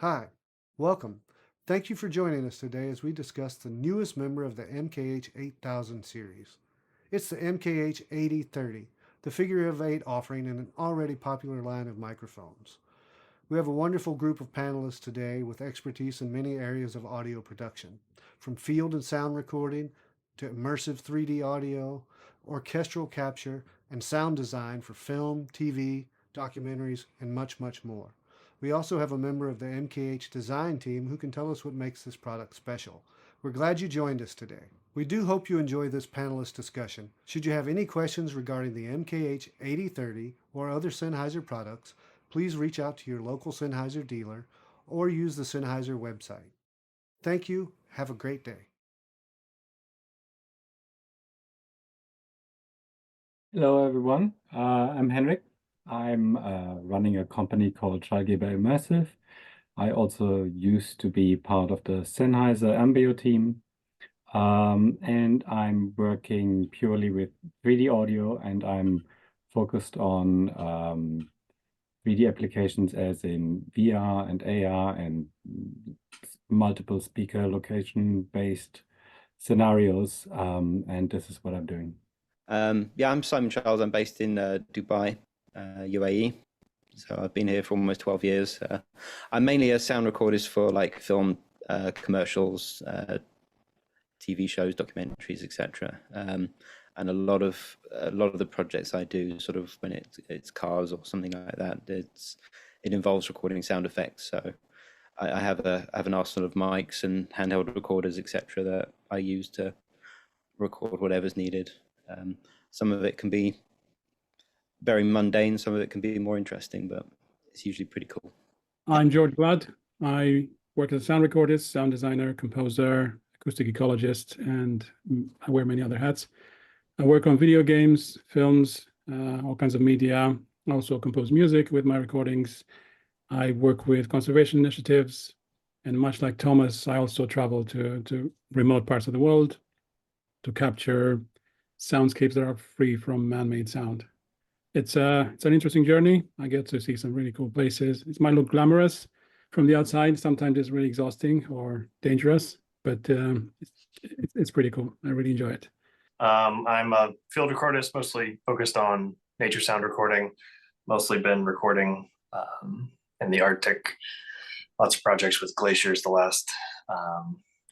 Hi, welcome. Thank you for joining us today as we discuss the newest member of the MKH 8000 series. It's the MKH 8030, the figure of 8 offering in an already popular line of microphones. We have a wonderful group of panelists today with expertise in many areas of audio production, from field and sound recording to immersive 3D audio, orchestral capture, and sound design for film, TV, documentaries, and much, much more. We also have a member of the MKH design team who can tell us what makes this product special. We're glad you joined us today. We do hope you enjoy this panelist discussion. Should you have any questions regarding the MKH 8030 or other Sennheiser products, please reach out to your local Sennheiser dealer or use the Sennheiser website. Thank you. Have a great day. Hello, everyone. I'm Henrik. I'm running a company called Immersive. I also used to be part of the Sennheiser MBO team. And I'm working purely with 3D audio, and I'm focused on 3D applications as in VR and AR and multiple speaker location-based scenarios. And this is what I'm doing. Yeah, I'm Simon Charles. I'm based in Dubai, UAE. So I've been here for almost 12 years. I'm mainly a sound recordist for like film commercials, TV shows, documentaries, etc. And a lot of the projects I do, sort of when it's cars or something like that, it involves recording sound effects. So I have an arsenal of mics and handheld recorders, etc. that I use to record whatever's needed. Some of it can be very mundane, some of it can be more interesting, but it's usually pretty cool. I'm George Vlad. I work as a sound recordist, sound designer, composer, acoustic ecologist, and I wear many other hats. I work on video games, films, all kinds of media. I also compose music with my recordings. I work with conservation initiatives, and much like Thomas, I also travel to remote parts of the world to capture soundscapes that are free from man-made sound. It's an interesting journey. I get to see some really cool places. It might look glamorous from the outside. Sometimes it's really exhausting or dangerous, but it's pretty cool. I really enjoy it. I'm a field recordist, mostly focused on nature sound recording. Mostly been recording in the Arctic. Lots of projects with glaciers the last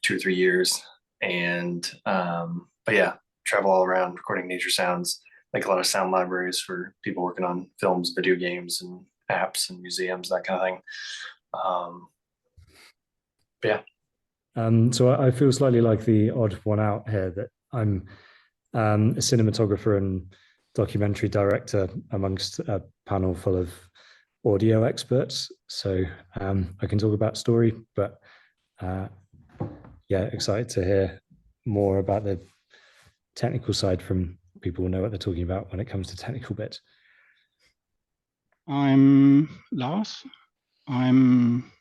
2 or 3 years, and but yeah, travel all around recording nature sounds. Make a lot of sound libraries for people working on films, video games, and apps and museums, that kind of thing. Yeah. So I feel slightly like the odd one out here, that I'm a cinematographer and documentary director amongst a panel full of audio experts. So I can talk about story, but yeah, excited to hear more about the technical side from people who know what they're talking about when it comes to technical bits. I'm Lars. I'm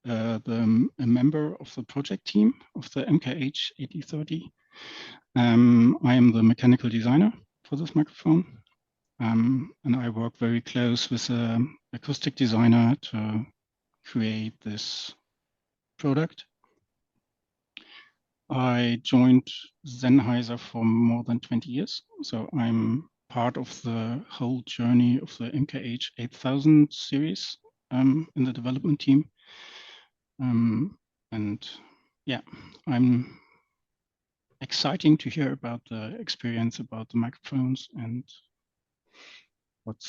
a member of the project team of the MKH 8030. I am the mechanical designer for this microphone, and I work very close with an acoustic designer to create this product. I joined Sennheiser for more than 20 years, so I'm part of the whole journey of the MKH 8000 series in the development team. And yeah, I'm exciting to hear about the experience about the microphones and what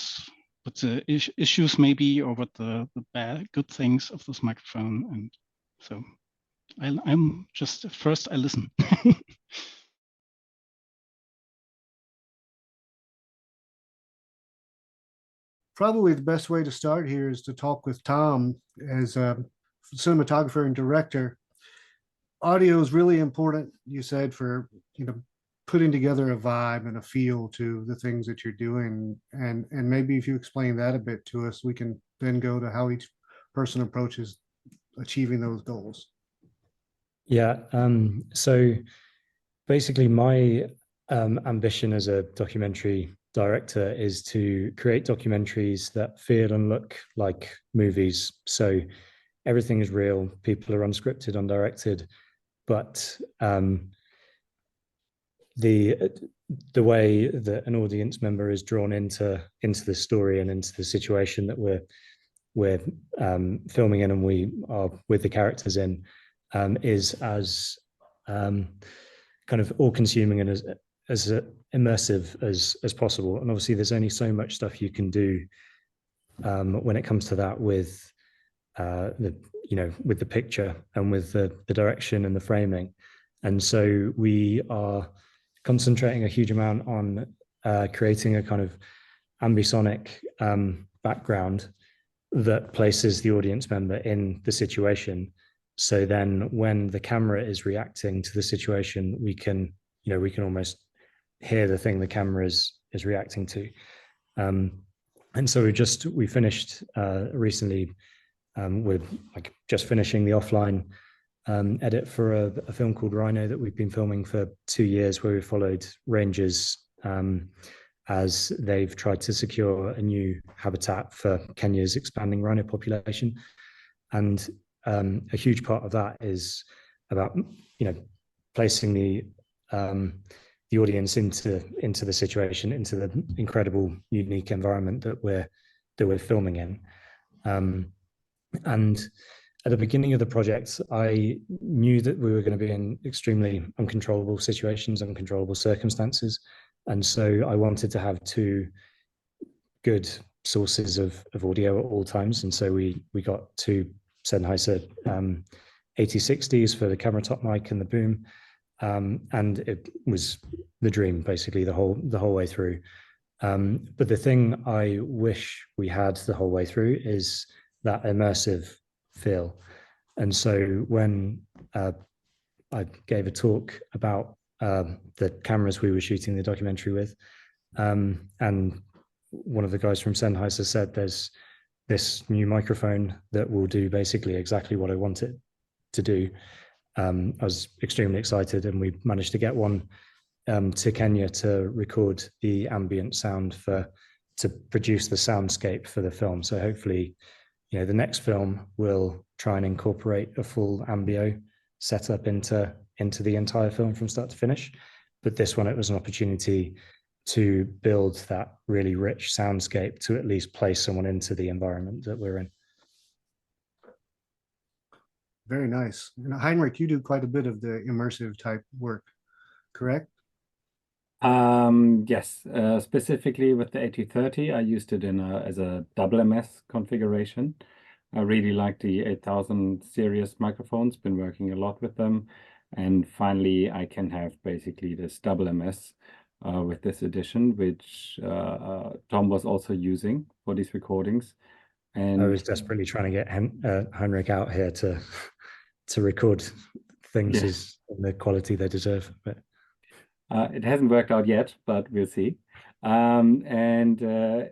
the issues maybe, or what the good things of this microphone. And so I'm just first I listen. Probably the best way to start here is to talk with Tom as a cinematographer and director. Audio is really important, you said, for putting together a vibe and a feel to the things that you're doing. And maybe if you explain that a bit to us, we can then go to how each person approaches achieving those goals. Yeah, so basically my ambition as a documentary director is to create documentaries that feel and look like movies. So everything is real. People are unscripted, undirected, but the way that an audience member is drawn into the story and into the situation that we're filming in and we are with the characters in is as kind of all-consuming and as immersive as possible. And obviously, there's only so much stuff you can do when it comes to that with with the picture and with the direction and the framing. And so we are concentrating a huge amount on creating a kind of ambisonic background that places the audience member in the situation. So then when the camera is reacting to the situation, we can almost hear the thing the camera is reacting to. And so we finished recently, we're like just finishing the offline edit for a film called Rhino that we've been filming for 2 years, where we followed rangers as they've tried to secure a new habitat for Kenya's expanding rhino population. And a huge part of that is about placing the audience into the situation, into the incredible, unique environment that we're filming in. And at the beginning of the project, I knew that we were going to be in extremely uncontrollable situations, uncontrollable circumstances. And so I wanted to have 2 good sources of audio at all times. And so we got 2 Sennheiser 8060s for the camera top mic and the boom. And it was the dream, basically, the whole way through. But the thing I wish we had the whole way through is that immersive feel. And so when I gave a talk about the cameras we were shooting the documentary with, and one of the guys from Sennheiser said there's this new microphone that will do basically exactly what I want it to do. I was extremely excited, and we managed to get one to Kenya to record the ambient sound to produce the soundscape for the film. So hopefully, the next film will try and incorporate a full ambio setup into the entire film from start to finish. But this one, it was an opportunity to build that really rich soundscape to at least place someone into the environment that we're in. Very nice. Heinrich, you do quite a bit of the immersive type work, correct? Yes, specifically with the 8030, I used it as a double MS configuration. I really like the 8000 series microphones, been working a lot with them. And finally, I can have basically this double MS with this edition, which Tom was also using for these recordings. And I was desperately trying to get Henrik out here to record things in the quality they deserve. But it hasn't worked out yet, but we'll see.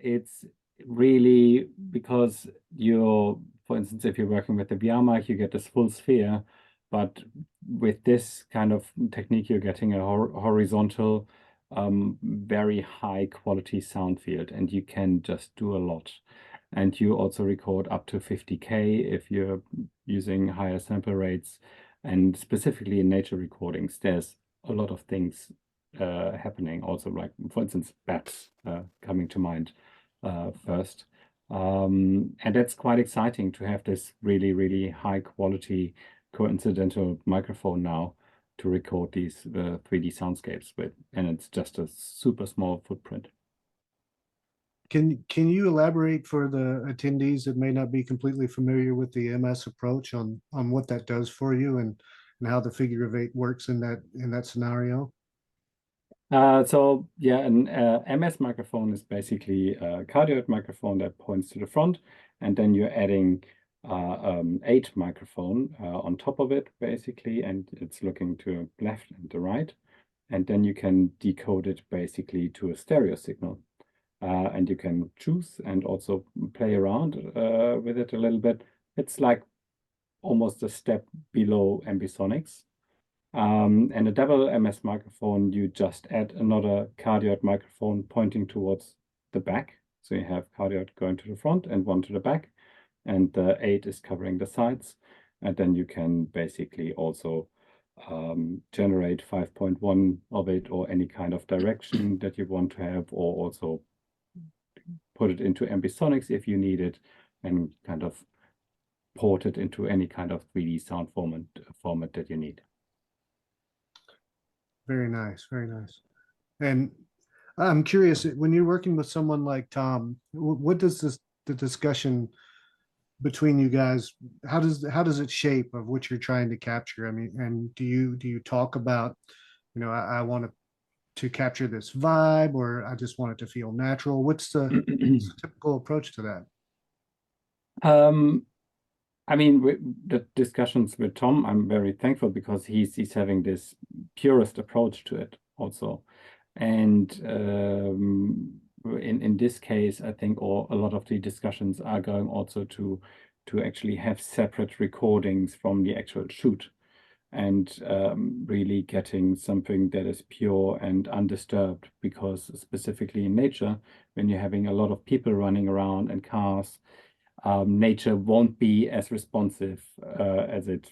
It's really because for instance, if you're working with the VR mic, you get this full sphere, but with this kind of technique, you're getting a horizontal, very high quality sound field, and you can just do a lot. And you also record up to 50K if you're using higher sample rates. And specifically in nature recordings, there's a lot of things happening. Also, like, for instance, bats coming to mind first. And that's quite exciting to have this really, really high quality coincidental microphone now to record these 3D soundscapes with. And it's just a super small footprint. Can you elaborate for the attendees that may not be completely familiar with the MS approach on what that does for you and how the figure of 8 works in that scenario? So yeah, an MS microphone is basically a cardioid microphone that points to the front, and then you're adding 8 microphone on top of it, basically, and it's looking to the left and the right, and then you can decode it basically to a stereo signal. And you can choose and also play around with it a little bit. It's like almost a step below ambisonics. And a double MS microphone, you just add another cardioid microphone pointing towards the back. So you have cardioid going to the front and one to the back. and the 8 is covering the sides. And then you can basically also generate 5.1 of it, or any kind of direction that you want to have, or also put it into ambisonics if you need it, and kind of port it into any kind of 3D sound format that you need. Very nice, very nice. And I'm curious, when you're working with someone like Tom, what does the discussion between you guys, how does it shape of what you're trying to capture? I mean, and do you talk about, I want to capture this vibe, or I just want it to feel natural? What's the typical approach to that? I mean, the discussions with Tom, I'm very thankful, because he's having this purist approach to it also. And in this case, I think a lot of the discussions are going also to actually have separate recordings from the actual shoot, and really getting something that is pure and undisturbed, because specifically in nature, when you're having a lot of people running around and cars, nature won't be as responsive as it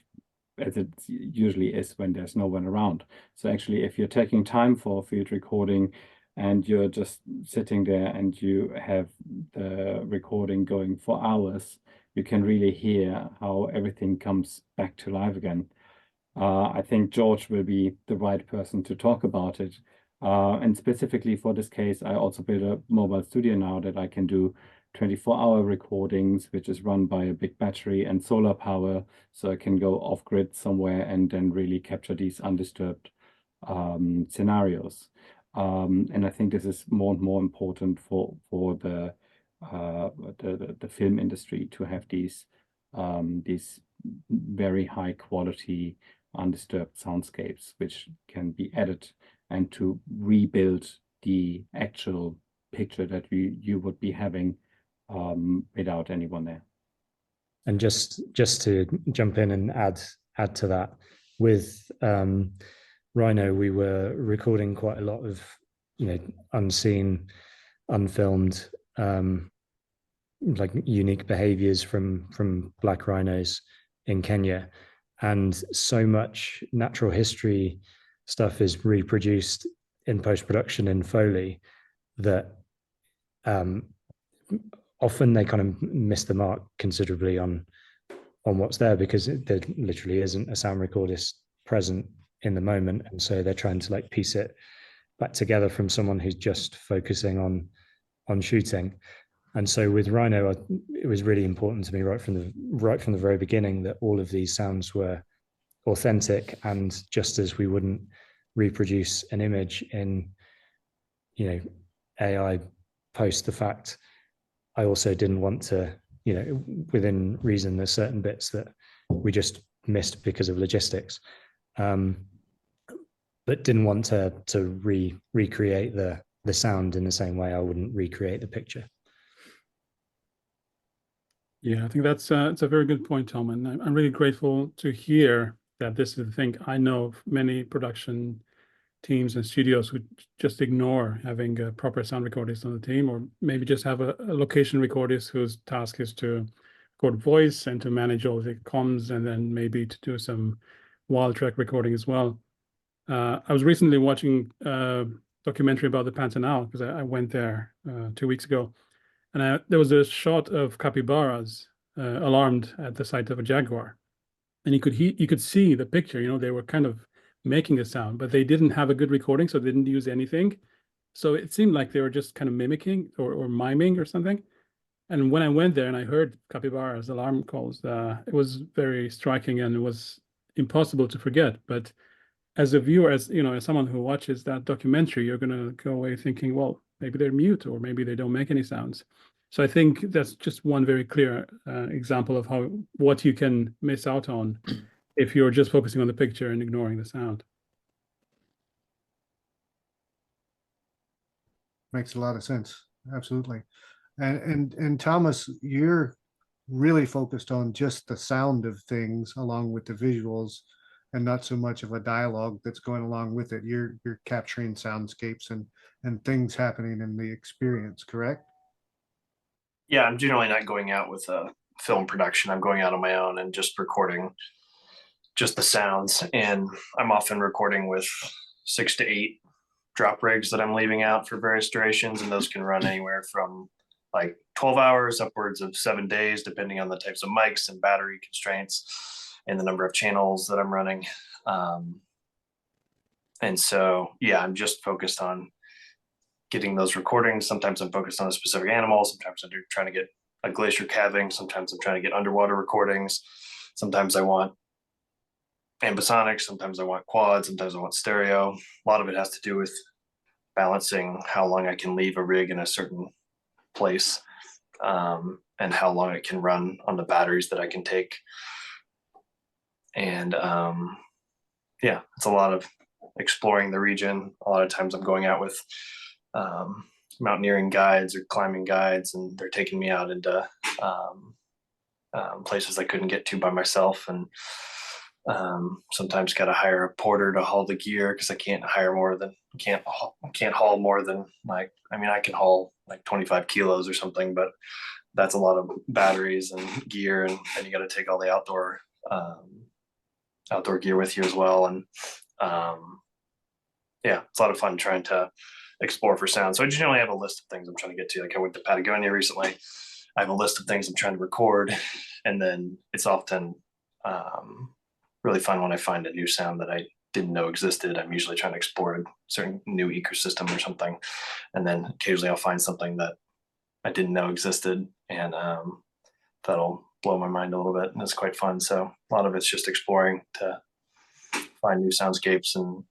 usually is when there's no one around. So actually, if you're taking time for field recording and you're just sitting there and you have the recording going for hours, you can really hear how everything comes back to life again. I think George will be the right person to talk about it. And specifically for this case, I also built a mobile studio now that I can do 24-hour recordings, which is run by a big battery and solar power, so I can go off-grid somewhere and then really capture these undisturbed scenarios. And I think this is more and more important for the film industry, to have these very high quality undisturbed soundscapes, which can be added and to rebuild the actual picture that you would be having without anyone there. And just to jump in and add to that, with Rhino, we were recording quite a lot of unseen, unfilmed, like unique behaviors from black rhinos in Kenya, and so much natural history stuff is reproduced in post-production in Foley that often they kind of miss the mark considerably on what's there, because there literally isn't a sound recordist present in the moment, and so they're trying to like piece it back together from someone who's just focusing on shooting. And so with Rhino, it was really important to me right from the very beginning that all of these sounds were authentic, and just as we wouldn't reproduce an image in AI post the fact, I also didn't want to, within reason, there's certain bits that we just missed because of logistics, but didn't want to recreate the sound in the same way I wouldn't recreate the picture. Yeah, I think that's it's a very good point, Tom, and I'm really grateful to hear that this is the thing. I know of many production teams and studios who just ignore having a proper sound recordist on the team, or maybe just have a location recordist whose task is to record voice and to manage all the comms, and then maybe to do some wild track recording as well. I was recently watching a documentary about the Pantanal, because I went there 2 weeks ago, and there was a shot of capybaras alarmed at the sight of a jaguar, and you could see the picture. They were kind of making a sound, but they didn't have a good recording, so they didn't use anything. So it seemed like they were just kind of mimicking or miming or something. And when I went there and I heard capybara's alarm calls, it was very striking, and it was impossible to forget. But as a viewer, as someone who watches that documentary, you're going to go away thinking, well, maybe they're mute, or maybe they don't make any sounds. So I think that's just one very clear example of what you can miss out on if you're just focusing on the picture and ignoring the sound. Makes a lot of sense. Absolutely. And Thomas, you're really focused on just the sound of things along with the visuals, and not so much of a dialogue that's going along with it. You're capturing soundscapes and things happening in the experience, correct? Yeah, I'm generally not going out with a film production. I'm going out on my own and just recording just the sounds. And I'm often recording with 6 to 8 drop rigs that I'm leaving out for various durations. And those can run anywhere from like 12 hours upwards of 7 days, depending on the types of mics and battery constraints and the number of channels that I'm running. And so, yeah, I'm just focused on getting those recordings. Sometimes I'm focused on a specific animal. Sometimes I'm trying to get a glacier calving. Sometimes I'm trying to get underwater recordings. Sometimes I want ambisonic. Sometimes I want quad. Sometimes I want stereo. A lot of it has to do with balancing how long I can leave a rig in a certain place, and how long it can run on the batteries that I can take. And yeah, it's a lot of exploring the region. A lot of times I'm going out with mountaineering guides or climbing guides, and they're taking me out into places I couldn't get to by myself. And sometimes got to hire a porter to haul the gear, because I can't haul more than like, I mean, I can haul like 25 kilos or something, but that's a lot of batteries and gear, and you got to take all the outdoor gear with you as well. And yeah, it's a lot of fun trying to explore for sound. So I generally have a list of things I'm trying to get to. Like I went to Patagonia recently. I have a list of things I'm trying to record, and then it's often really fun when I find a new sound that I didn't know existed. I'm usually trying to explore a certain new ecosystem or something, and then occasionally I'll find something that I didn't know existed, and that'll blow my mind a little bit, and it's quite fun. So a lot of it's just exploring to find new soundscapes. And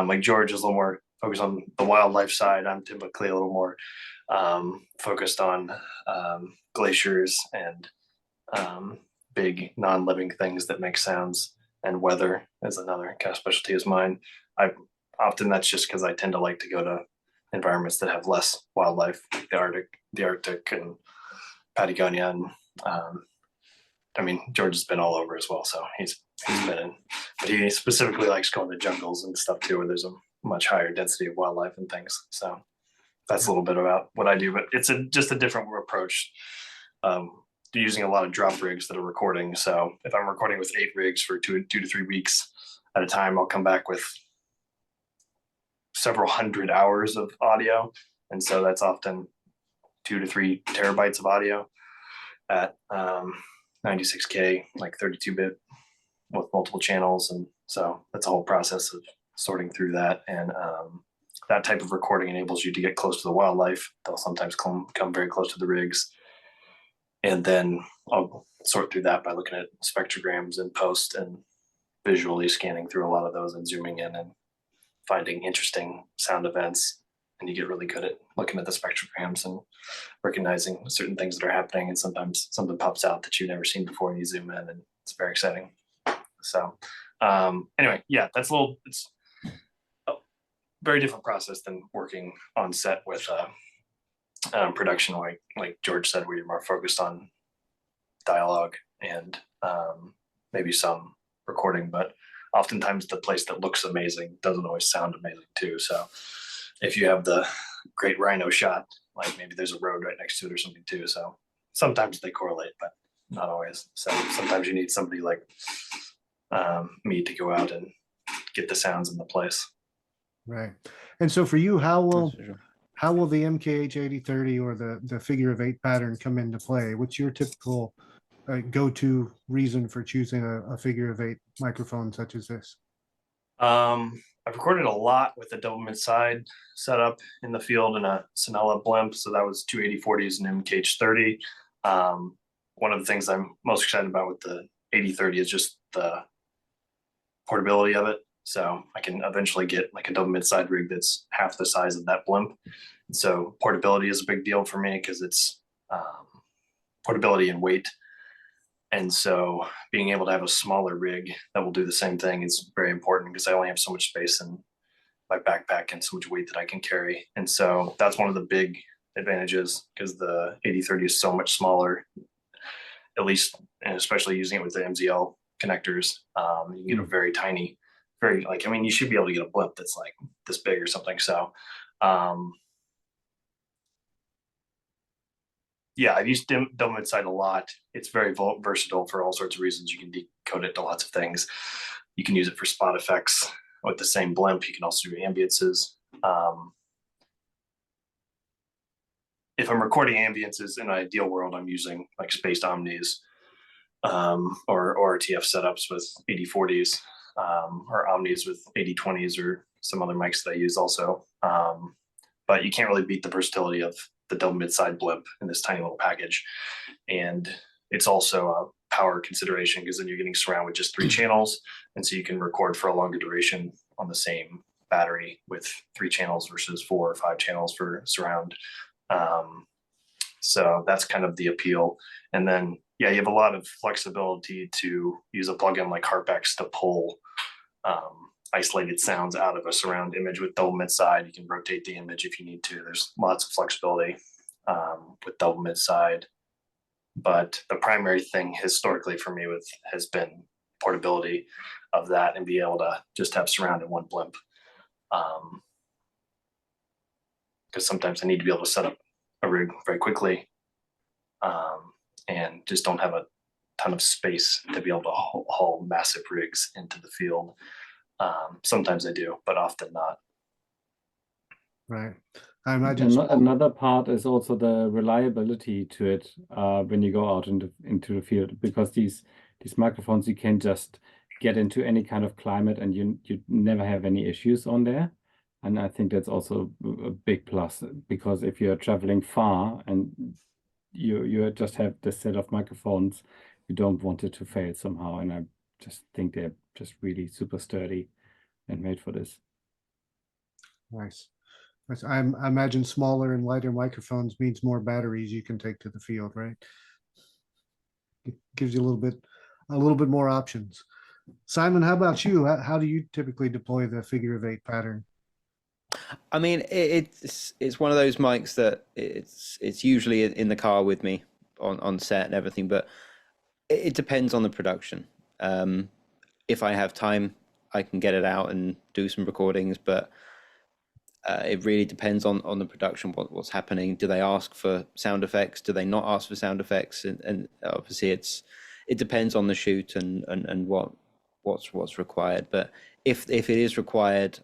like George is a little more focused on the wildlife side. I'm typically a little more focused on glaciers and big non-living things that make sounds, and weather is another kind of specialty is mine. Often that's just because I tend to like to go to environments that have less wildlife, like the Arctic and Patagonia. And I mean, George has been all over as well, so he's been in, but he specifically likes going to jungles and stuff too, where there's a much higher density of wildlife and things. So that's a little bit about what I do, but it's just a different approach. Using a lot of drop rigs that are recording. So if I'm recording with 8 rigs for 2 to 3 weeks at a time, I'll come back with several hundred hours of audio. And so that's often 2 to 3 terabytes of audio at 96K, like 32-bit with multiple channels. And so that's a whole process of sorting through that. And that type of recording enables you to get close to the wildlife. They'll sometimes come very close to the rigs. And then I'll sort through that by looking at spectrograms in post and visually scanning through a lot of those and zooming in and finding interesting sound events. And you get really good at looking at the spectrograms and recognizing certain things that are happening. And sometimes something pops out that you've never seen before, and you zoom in, and it's very exciting. So anyway, yeah, it's a very different process than working on set with production, like George said, where you're more focused on dialogue and maybe some recording, but oftentimes the place that looks amazing doesn't always sound amazing too. So if you have the great rhino shot, like maybe there's a road right next to it or something too. So sometimes they correlate, but not always. So sometimes you need somebody like me to go out and get the sounds in the place. Right. And so for you, how will the MKH 8030 or the figure of 8 pattern come into play? What's your typical go-to reason for choosing a figure of 8 microphone such as this? I've recorded a lot with a double mid-side setup in the field and a Sonella blimp. So that was 28040s and MKH 30. One of the things I'm most excited about with the 8030 is just the portability of it. So I can eventually get like a double mid-side rig that's half the size of that blimp. So portability is a big deal for me, because it's portability and weight. And so being able to have a smaller rig that will do the same thing is very important, because I only have so much space in my backpack and so much weight that I can carry. And so that's one of the big advantages, because the 8030 is so much smaller, at least, and especially using it with the MZL connectors. You can get a very tiny, you should be able to get a blimp that's like this big or something. So yeah, I've used double mid-side a lot. It's very versatile for all sorts of reasons. You can decode it to lots of things. You can use it for spot effects with the same blimp. You can also do ambiances. If I'm recording ambiances in an ideal world, I'm using like spaced omnis or RTF setups with 8040s or omnis with 8020s or some other mics that I use also. But you can't really beat the versatility of the double mid-side blimp in this tiny little package. And it's also a power consideration because then you're getting surround with just 3 channels. And so you can record for a longer duration on the same battery with 3 channels versus 4 or 5 channels for surround. So that's kind of the appeal. And then, yeah, you have a lot of flexibility to use a plugin like HarpX to pull isolated sounds out of a surround image with double mid-side. You can rotate the image if you need to. There's lots of flexibility with double mid-side. But the primary thing historically for me has been portability of that and be able to just have surround in one blimp. Because sometimes I need to be able to set up a rig very quickly and just don't have a ton of space to be able to haul massive rigs into the field. Sometimes I do, but often not. Right. I imagine another part is also the reliability to it when you go out into the field, because these microphones, you can just get into any kind of climate and you never have any issues on there. And I think that's also a big plus, because if you're traveling far and you just have this set of microphones, you don't want it to fail somehow. And I just think they're just really super sturdy and made for this. Nice. I imagine smaller and lighter microphones means more batteries you can take to the field, right? It gives you a little bit more options. Simon, how about you? How do you typically deploy the figure of 8 pattern? I mean, it's one of those mics that it's usually in the car with me on set and everything, but it depends on the production. If I have time, I can get it out and do some recordings, but it really depends on the production, what's happening. Do they ask for sound effects? Do they not ask for sound effects? And obviously it depends on the shoot and what's required. But if it is required,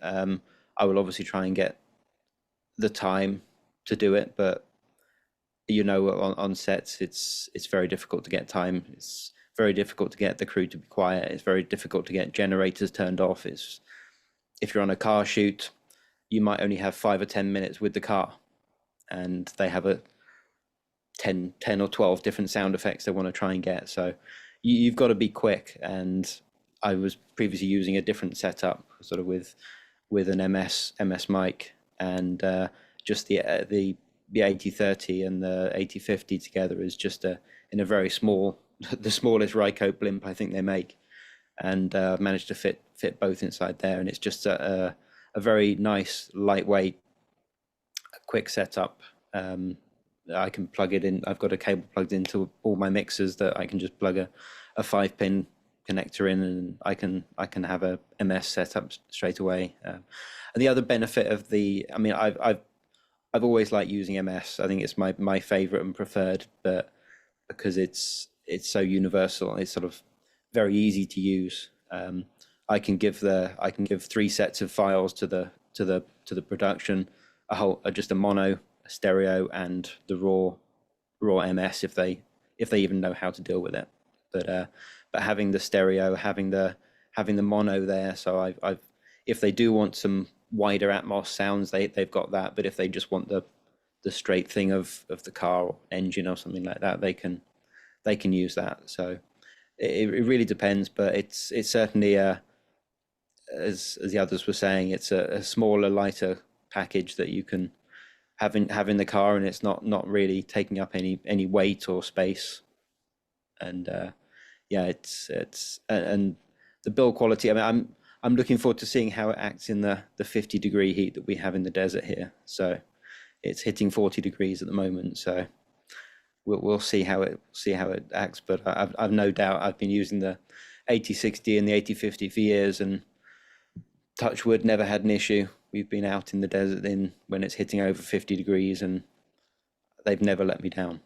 I will obviously try and get the time to do it. But on sets, it's very difficult to get time. It's very difficult to get the crew to be quiet. It's very difficult to get generators turned off. If you're on a car shoot, you might only have 5 or 10 minutes with the car, and they have 10 or 12 different sound effects they want to try and get. So you've got to be quick. And I was previously using a different setup, sort of with an MS mic, and just the 8030 and the 8050 together is just in a very small, the smallest Rycote blimp I think they make, and managed to fit both inside there. And it's just a very nice, lightweight, quick setup. I can plug it in. I've got a cable plugged into all my mixers that I can just plug a 5-pin connector in, and I can have a MS setup straight away. And the other benefit of I've always liked using MS. I think it's my favorite and preferred, but because it's so universal, it's sort of very easy to use. I can give 3 sets of files to the production, just a mono, a stereo, and the raw MS if they even know how to deal with it. But having the stereo, having the mono there, so if they do want some wider Atmos sounds, they've got that. But if they just want the straight thing of the car or engine or something like that, they can use that. So it really depends, but it's certainly as the others were saying, it's a smaller, lighter package that you can have in the car, and it's not really taking up any weight or space. And it's and the build quality. I mean, I'm looking forward to seeing how it acts in the 50-degree heat that we have in the desert here. So it's hitting 40 degrees at the moment. So we'll see how it acts. But I've no doubt. I've been using the 8060 and the 8050 for years, and touch wood, never had an issue. We've been out in the desert when it's hitting over 50 degrees, and they've never let me down.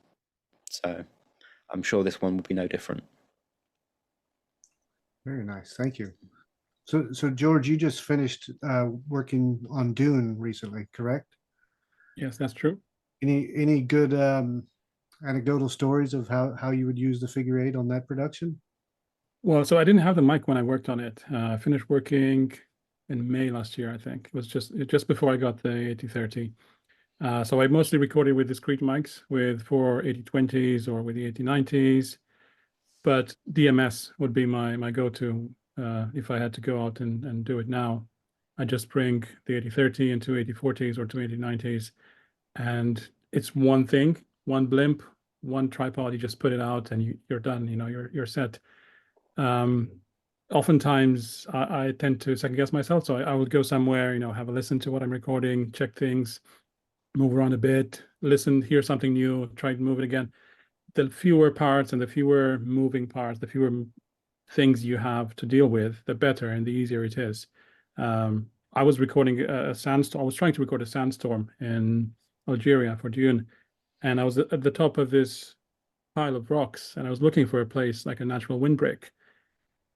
So I'm sure this one will be no different. Very nice. Thank you. So George, you just finished working on Dune recently, correct? Yes, that's true. Any good anecdotal stories of how you would use the figure eight on that production? Well, so I didn't have the mic when I worked on it. I finished working in May last year, I think. It was just before I got the 8030. So I mostly recorded with discrete mics with 4 8020s or with the 8090s, but DMS would be my go-to if I had to go out and do it now. I just bring the 8030 and 2 8040s or 2 8090s, and it's one thing, one blimp, one tripod. You just put it out and you're done. You're set. Oftentimes I tend to second guess myself, so I would go somewhere, have a listen to what I'm recording, check things, move around a bit, listen, hear something new, try to move it again. The fewer parts and the fewer moving parts, the fewer things you have to deal with, the better and the easier it is. I was recording a sandstorm. I was trying to record a sandstorm in Algeria for Dune, and I was at the top of this pile of rocks, and I was looking for a place like a natural windbreak.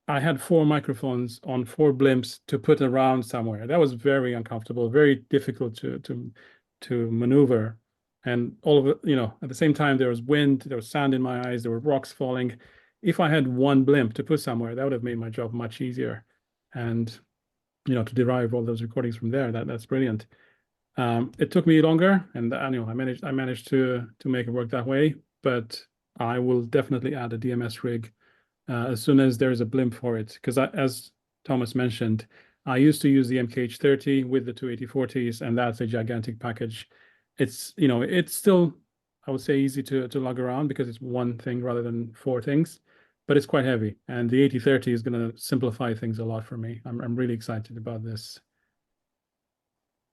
I had 4 microphones on 4 blimps to put around somewhere. That was very uncomfortable, very difficult to maneuver. And all of it, at the same time, there was wind, there was sand in my eyes, there were rocks falling. If I had one blimp to put somewhere, that would have made my job much easier. And, to derive all those recordings from there, that's brilliant. It took me longer, and I managed to make it work that way. But I will definitely add a DMS rig as soon as there's a blimp for it, because as Thomas mentioned, I used to use the MKH 30 with the 2 8040s, and that's a gigantic package. It's still, I would say, easy to lug around because it's one thing rather than 4 things, but it's quite heavy. And the 8030 is going to simplify things a lot for me. I'm really excited about this.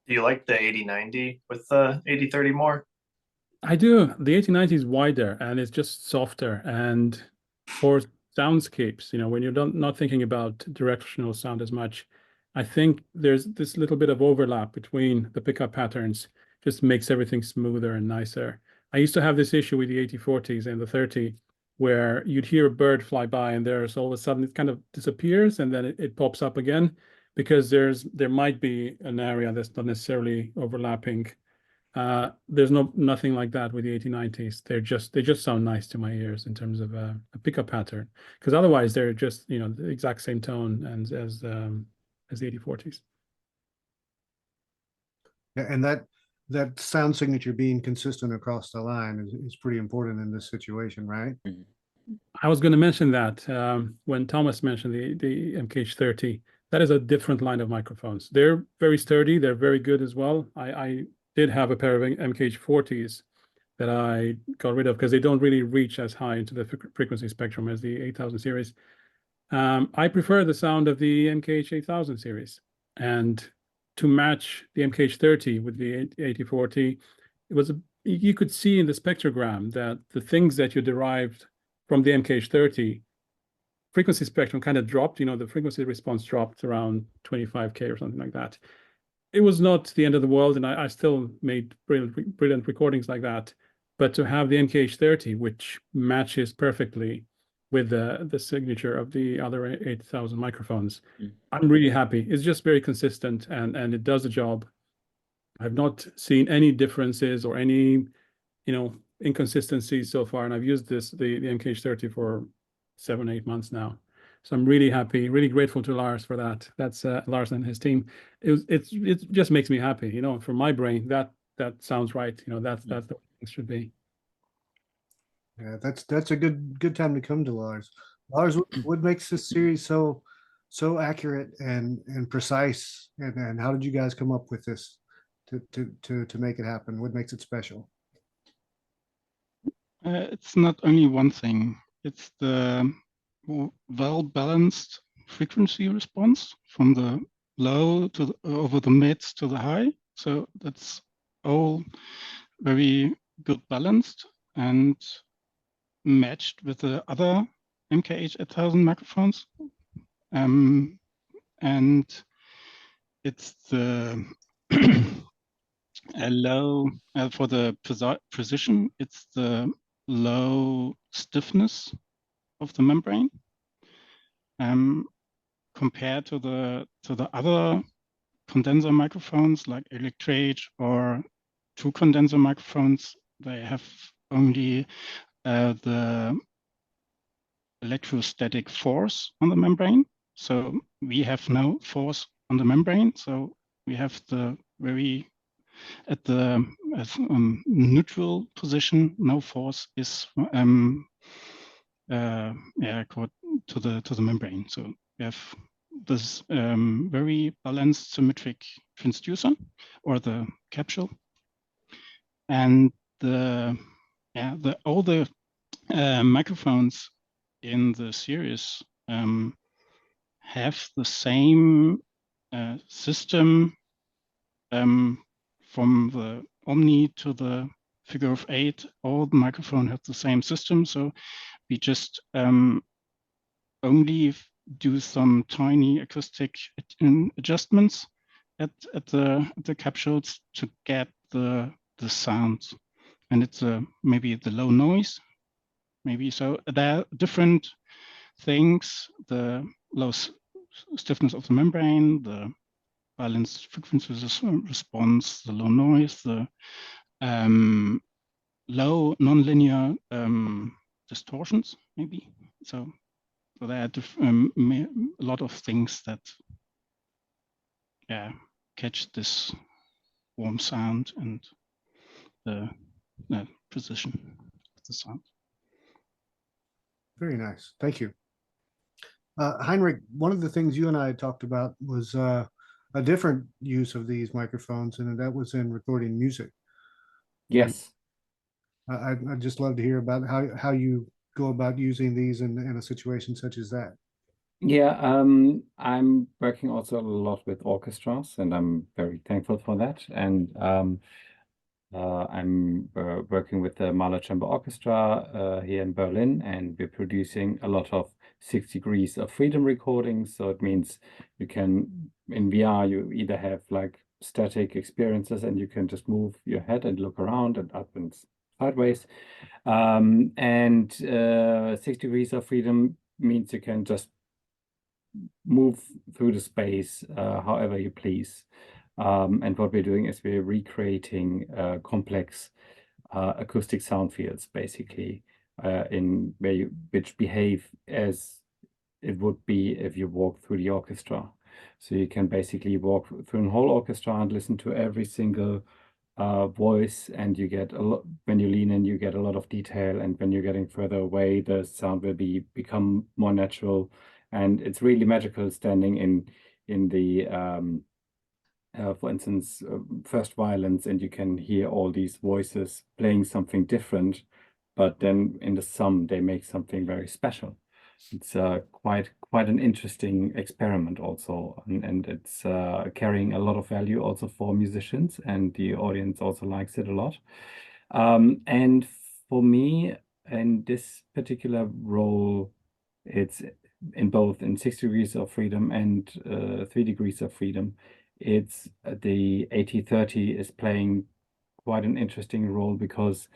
Do you like the 8090 with the 8030 more? I do. The 8090 is wider and it's just softer, and for soundscapes, when you're not thinking about directional sound as much, I think there's this little bit of overlap between the pickup patterns, just makes everything smoother and nicer. I used to have this issue with the 8040s and the 30, where you'd hear a bird fly by and there's all of a sudden it kind of disappears and then it pops up again, because there might be an area that's not necessarily overlapping. There's nothing like that with the 8090s. They just sound nice to my ears in terms of a pickup pattern, because otherwise they're just the exact same tone as the 8040s. Yeah, and that sound signature being consistent across the line is pretty important in this situation, right? I was going to mention that when Thomas mentioned the MKH 30, that is a different line of microphones. They're very sturdy. They're very good as well. I did have a pair of MKH 40s that I got rid of because they don't really reach as high into the frequency spectrum as the 8000 series. I prefer the sound of the MKH 8000 series, and to match the MKH 30 with the 8040, you could see in the spectrogram that the things that you derived from the MKH 30 frequency spectrum kind of dropped. The frequency response dropped around 25K or something like that. It was not the end of the world, and I still made brilliant recordings like that. But to have the MKH 30, which matches perfectly with the signature of the other 8000 microphones, I'm really happy. It's just very consistent, and it does the job. I've not seen any differences or any inconsistencies so far, and I've used the MKH 30 for 7-8 months now. So I'm really happy, really grateful to Lars for that. That's Lars and his team. It just makes me happy, for my brain, that sounds right. That's the way things should be. Yeah, that's a good time to come to Lars. Lars, what makes this series so accurate and precise, and how did you guys come up with this to make it happen? What makes it special? It's not only one thing. It's the well-balanced frequency response from the low to over the mid to the high. So that's all very good balanced and matched with the other MKH 8000 microphones. And it's the low for the precision. It's the low stiffness of the membrane compared to the other condenser microphones like Electrate or true condenser microphones. They have only the electrostatic force on the membrane. So we have no force on the membrane. So we have the very at the neutral position, no force is to the membrane. So we have this very balanced symmetric transducer or the capsule, and all the microphones in the series have the same system from the Omni to the Figure of 8. All the microphones have the same system, so we just only do some tiny acoustic adjustments at the capsules to get the sound, and it's maybe the low noise, maybe. So there are different things: the low stiffness of the membrane, the balanced frequency response, the low noise, the low nonlinear distortions, maybe. So there are a lot of things that catch this warm sound and the precision of the sound. Very nice. Thank you. Heinrich, one of the things you and I had talked about was a different use of these microphones, and that was in recording music. Yes. I'd just love to hear about how you go about using these in a situation such as that. Yeah, I'm working also a lot with orchestras, and I'm very thankful for that. And I'm working with the Mahler Chamber Orchestra here in Berlin, and we're producing a lot of 6 degrees of freedom recordings. So it means you can, in VR, you either have like static experiences and you can just move your head and look around and up and sideways. And 6 degrees of freedom means you can just move through the space however you please. And what we're doing is we're recreating complex acoustic sound fields, basically, which behave as it would be if you walk through the orchestra. So you can basically walk through a whole orchestra and listen to every single voice, and you get a lot. When you lean in, you get a lot of detail, and when you're getting further away, the sound will become more natural. And it's really magical standing in the for instance, first violins, and you can hear all these voices playing something different, but then in the sum they make something very special. It's quite an interesting experiment also, and it's carrying a lot of value also for musicians, and the audience also likes it a lot. And for me, in this particular role, it's in 6 degrees of freedom and 3 degrees of freedom. It's the 80-30 is playing quite an interesting role because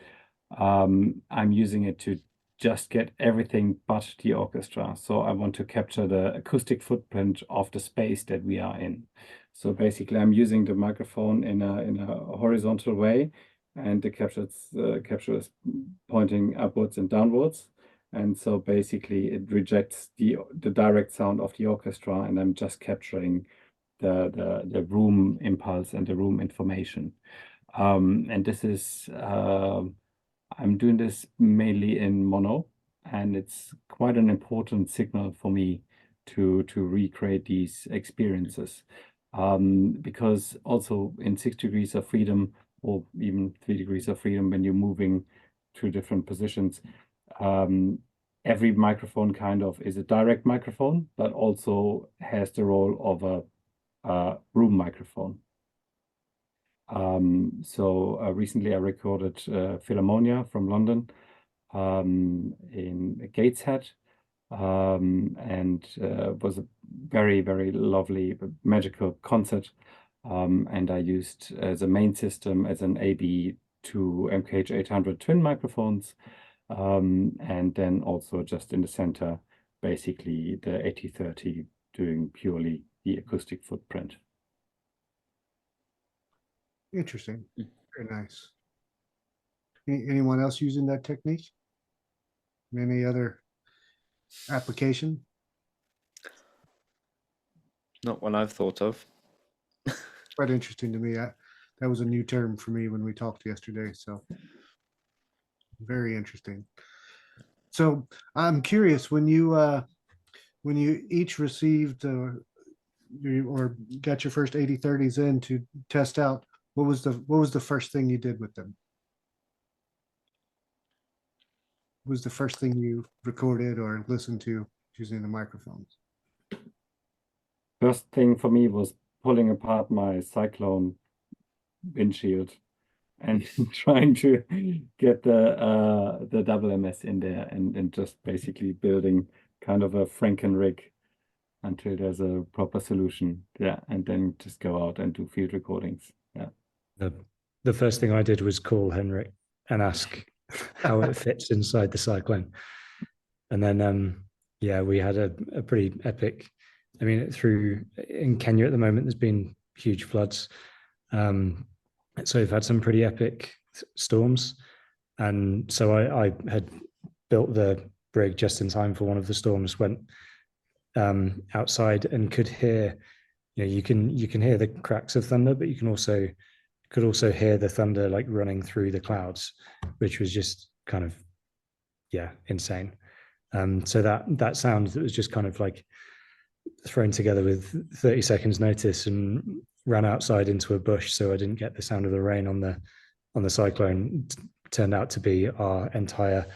I'm using it to just get everything but the orchestra. So I want to capture the acoustic footprint of the space that we are in. So basically, I'm using the microphone in a horizontal way, and the capture is pointing upwards and downwards. And so basically, it rejects the direct sound of the orchestra, and I'm just capturing the room impulse and the room information. And this is I'm doing this mainly in mono, and it's quite an important signal for me to recreate these experiences. Because also in 6 degrees of freedom, or even 3 degrees of freedom, when you're moving to different positions, every microphone kind of is a direct microphone, but also has the role of a room microphone. So recently I recorded Philharmonia from London in Gateshead, and was a very, very lovely, magical concert. And I used as a main system as an AB 2 MKH 800 twin microphones. And then also just in the center, basically the 80-30 doing purely the acoustic footprint. Interesting. Very nice. Anyone else using that technique? Any other application? Not one I've thought of. Quite interesting to me. That was a new term for me when we talked yesterday. So very interesting. So I'm curious, when you each received or got your first 80-30s in to test out, what was the first thing you did with them? What was the first thing you recorded or listened to using the microphones? First thing for me was pulling apart my Cyclone windshield and trying to get the double MS in there and just basically building kind of a Franken rig until there's a proper solution. Yeah, and then just go out and do field recordings. Yeah. The first thing I did was call Henrik and ask how it fits inside the Cyclone. And then yeah, we had a pretty epic, I mean, in Kenya at the moment, there's been huge floods. So we've had some pretty epic storms. And so I had built the rig just in time for one of the storms, went outside and could hear, you can hear the cracks of thunder, but you could also hear the thunder like running through the clouds, which was just kind of, yeah, insane. So that sound that was just kind of like thrown together with 30 seconds notice and ran outside into a bush so I didn't get the sound of the rain on the Cyclone turned out to be our entire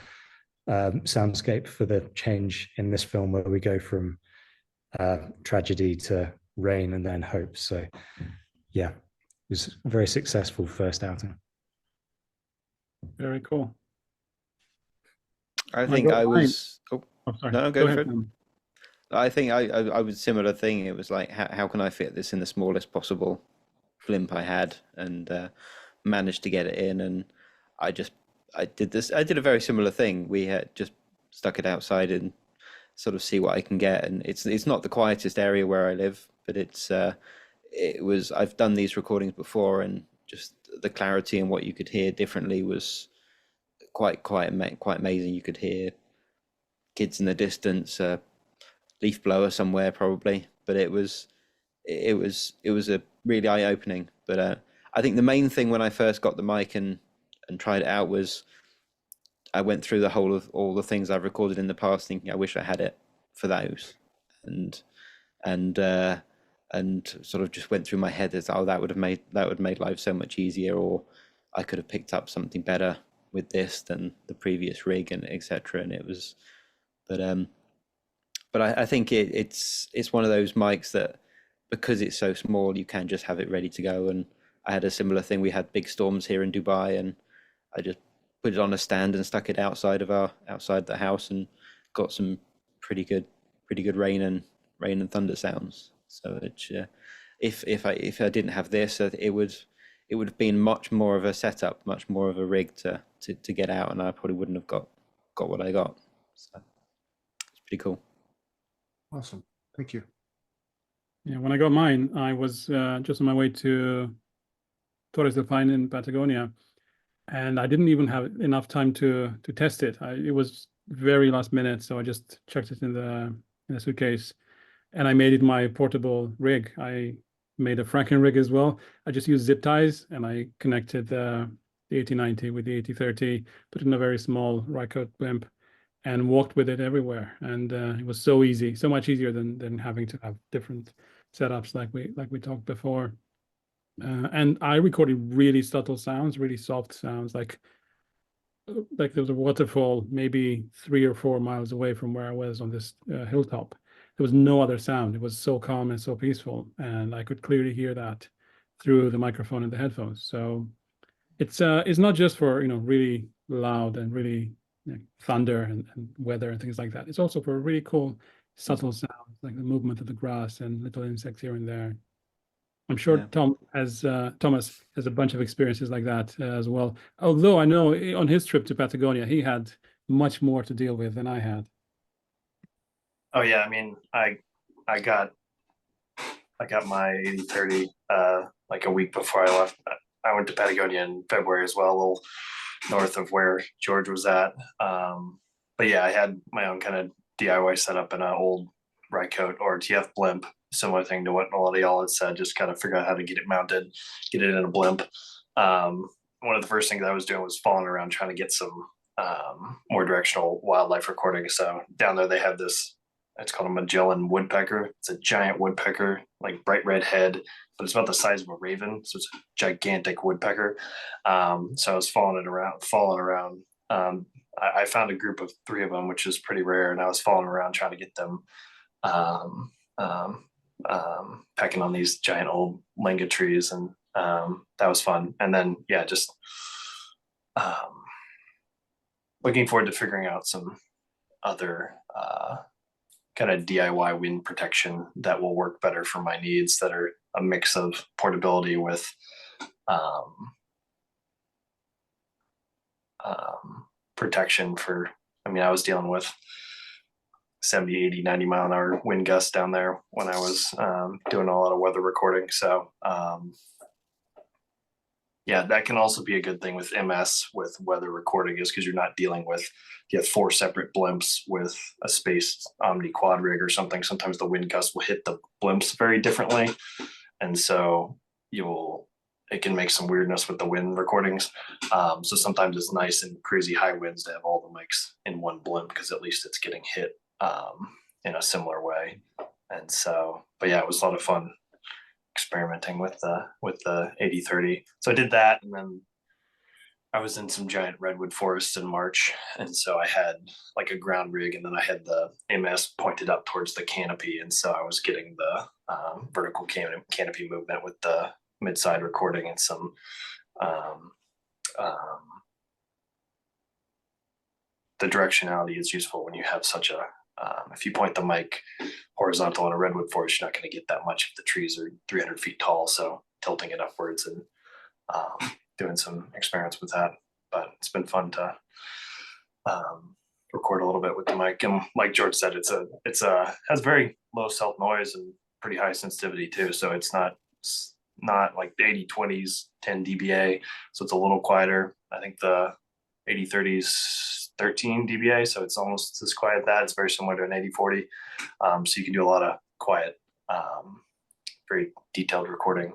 soundscape for the change in this film, where we go from tragedy to rain and then hope. So yeah, it was a very successful first outing. Very cool. I think I was. Oh, sorry. no, go for ahead. it. I think I was similar thing. It was like, how can I fit this in the smallest possible blimp I had, and managed to get it in. And I did a very similar thing. We had just stuck it outside and sort of see what I can get. And it's not the quietest area where I live, but I've done these recordings before, and just the clarity and what you could hear differently was quite amazing. You could hear kids in the distance, leaf blower somewhere probably, but it was a really eye-opening. But I think the main thing when I first got the mic and tried it out was I went through the whole of all the things I've recorded in the past, thinking I wish I had it for those, and sort of just went through my head as, that would have made life so much easier, or I could have picked up something better with this than the previous rig, and etc. And it was, but I think it's one of those mics that, because it's so small, you can just have it ready to go. And I had a similar thing. We had big storms here in Dubai, and I just put it on a stand and stuck it outside the house, and got some pretty good rain and thunder sounds. So it's if I didn't have this, it would have been much more of a setup, much more of a rig to get out, and I probably wouldn't have got what I got. So it's pretty cool. Awesome. Thank you. Yeah, when I got mine, I was just on my way to Torres del Paine in Patagonia, and I didn't even have enough time to test it. It was very last minute, so I just chucked it in the suitcase, and I made it my portable rig. I made a Franken rig as well. I just used zip ties, and I connected the 8090 with the 8030, put it in a very small Rycote blimp, and walked with it everywhere. And it was so easy, so much easier than having to have different setups like we talked before. And I recorded really subtle sounds, really soft sounds, like there was a waterfall maybe 3 or 4 miles away from where I was on this hilltop. There was no other sound. It was so calm and so peaceful, and I could clearly hear that through the microphone and the headphones. So it's not just for really loud and really thunder and weather and things like that. It's also for really cool subtle sounds, like the movement of the grass and little insects here and there. I'm sure Yeah. Thomas has a bunch of experiences like that as well. Although I know on his trip to Patagonia, he had much more to deal with than I had. Oh yeah, I mean, I got my 8030 like a week before I left. I went to Patagonia in February as well, a little north of where George was at. But yeah, I had my own kind of DIY setup in an old Rycote or TF blimp, similar thing to what a lot of y'all had said, just kind of figure out how to get it mounted, get it in a blimp. One of the first things I was doing was falling around trying to get some more directional wildlife recording. So down there they have this, it's called a Magellan woodpecker. It's a giant woodpecker, like bright red head, but it's about the size of a raven. So it's a gigantic woodpecker. So I was falling around. I found a group of 3 of them, which is pretty rare. And I was falling around trying to get them pecking on these giant old lenga trees. And that was fun. And then, yeah, just looking forward to figuring out some other kind of DIY wind protection that will work better for my needs, that are a mix of portability with protection for, I mean, I was dealing with 70, 80, 90 mile an hour wind gusts down there when I was doing a lot of weather recording. So yeah, that can also be a good thing with MS with weather recording, is because you're not dealing with, you have 4 separate blimps with a spaced Omni quad rig or something. Sometimes the wind gust will hit the blimps very differently. And so it can make some weirdness with the wind recordings. So sometimes it's nice in crazy high winds to have all the mics in one blimp, because at least it's getting hit in a similar way. And so, but yeah, it was a lot of fun experimenting with the 8030. So I did that, and then I was in some giant redwood forests in March, and so I had like a ground rig, and then I had the MS pointed up towards the canopy, and so I was getting the vertical canopy movement with the mid-side recording, and some the directionality is useful when you have such a if you point the mic horizontal in a redwood forest, you're not going to get that much if the trees are 300 feet tall. So tilting it upwards and doing some experiments with that. But it's been fun to record a little bit with the mic. And like George said, has very low self noise and pretty high sensitivity too. So it's not like the 8020s 10 dBA. So it's a little quieter. I think the 8030s 13 dBA, so it's almost as quiet as that. It's very similar to an 8040, so you can do a lot of quiet, very detailed recording,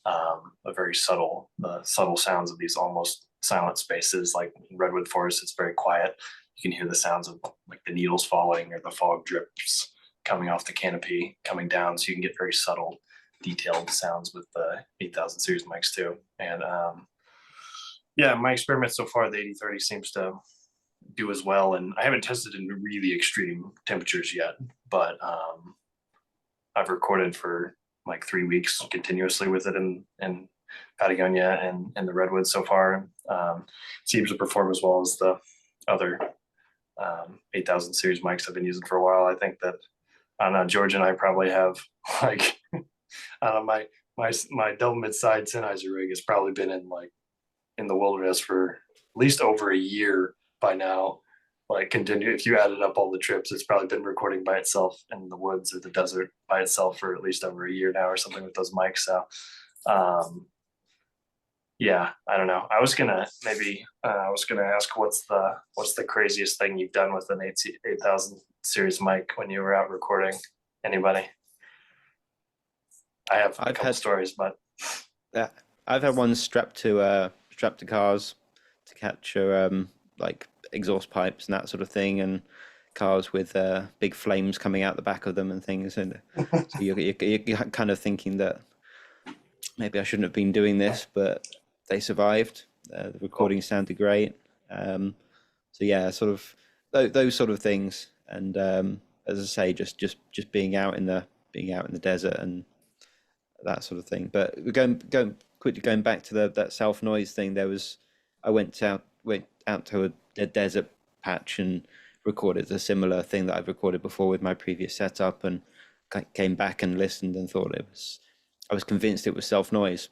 the subtle sounds of these almost silent spaces. Like in redwood forest, it's very quiet. You can hear the sounds of like the needles falling or the fog drips coming off the canopy coming down, so you can get very subtle, detailed sounds with the 8000 series mics too. And yeah, my experiment so far, the 8030 seems to do as well. And I haven't tested in really extreme temperatures yet, but I've recorded for like 3 weeks continuously with it in Patagonia and the redwoods so far. Seems to perform as well as the other 8000 series mics I've been using for a while. I think that, I don't know, George and I probably have like, I don't know, my double mid-side Sennheiser rig has probably been in the wilderness for at least over a year by now. Like, continue, if you added up all the trips, it's probably been recording by itself in the woods or the desert by itself for at least over a year now or something with those mics. So yeah, I don't know. I was gonna ask what's the craziest thing you've done with an 8000 series mic when you were out recording? Anybody? I have a couple stories, but yeah, I've had one strapped to cars to capture like exhaust pipes and that sort of thing, and cars with big flames coming out the back of them and things. And so you're kind of thinking that maybe I shouldn't have been doing this, but they survived. The recording sounded great. So yeah, sort of those sort of things. And as I say, just being out in the desert and that sort of thing. But going back to that self noise thing, I went out to a desert patch and recorded a similar thing that I've recorded before with my previous setup, and came back and listened and thought I was convinced it was self noise,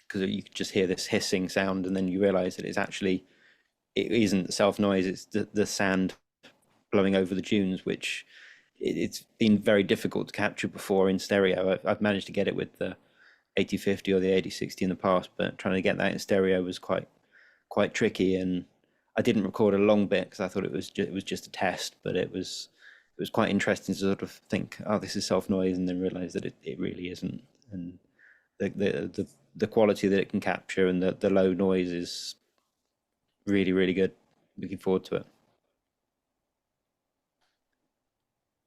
because you could just hear this hissing sound, and then you realize that it's actually it isn't self noise, it's the sand blowing over the dunes, which it's been very difficult to capture before in stereo. I've managed to get it with the 8050 or the 8060 in the past, but trying to get that in stereo was quite tricky. And I didn't record a long bit because I thought it was just a test, but it was quite interesting to sort of think, oh, this is self noise, and then realize that it really isn't. And the quality that it can capture and the low noise is really, really good. Looking forward to it.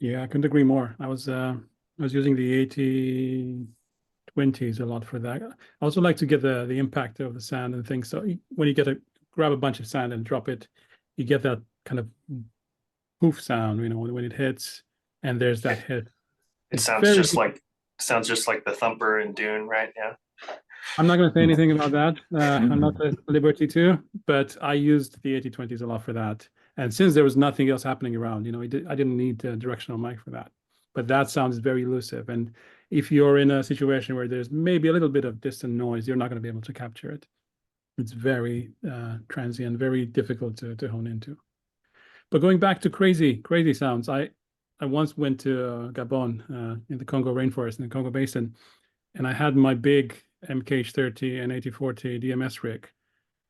Yeah, I couldn't agree more. I was using the 8020s a lot for that. I also like to get the impact of the sand and things. So when you grab a bunch of sand and drop it, you get that kind of poof sound, when it hits, and there's that hit. It sounds just like the thumper in Dune, right? Yeah. I'm not going to say anything about that. I'm not at liberty to, but I used the 8020s a lot for that. And since there was nothing else happening around, I didn't need a directional mic for that. But that sound is very elusive. And if you're in a situation where there's maybe a little bit of distant noise, you're not going to be able to capture it. It's very transient, very difficult to hone into. But going back to crazy sounds, I once went to Gabon in the Congo rainforest, in the Congo Basin, and I had my big MKH 30 and 8040 DMS rig,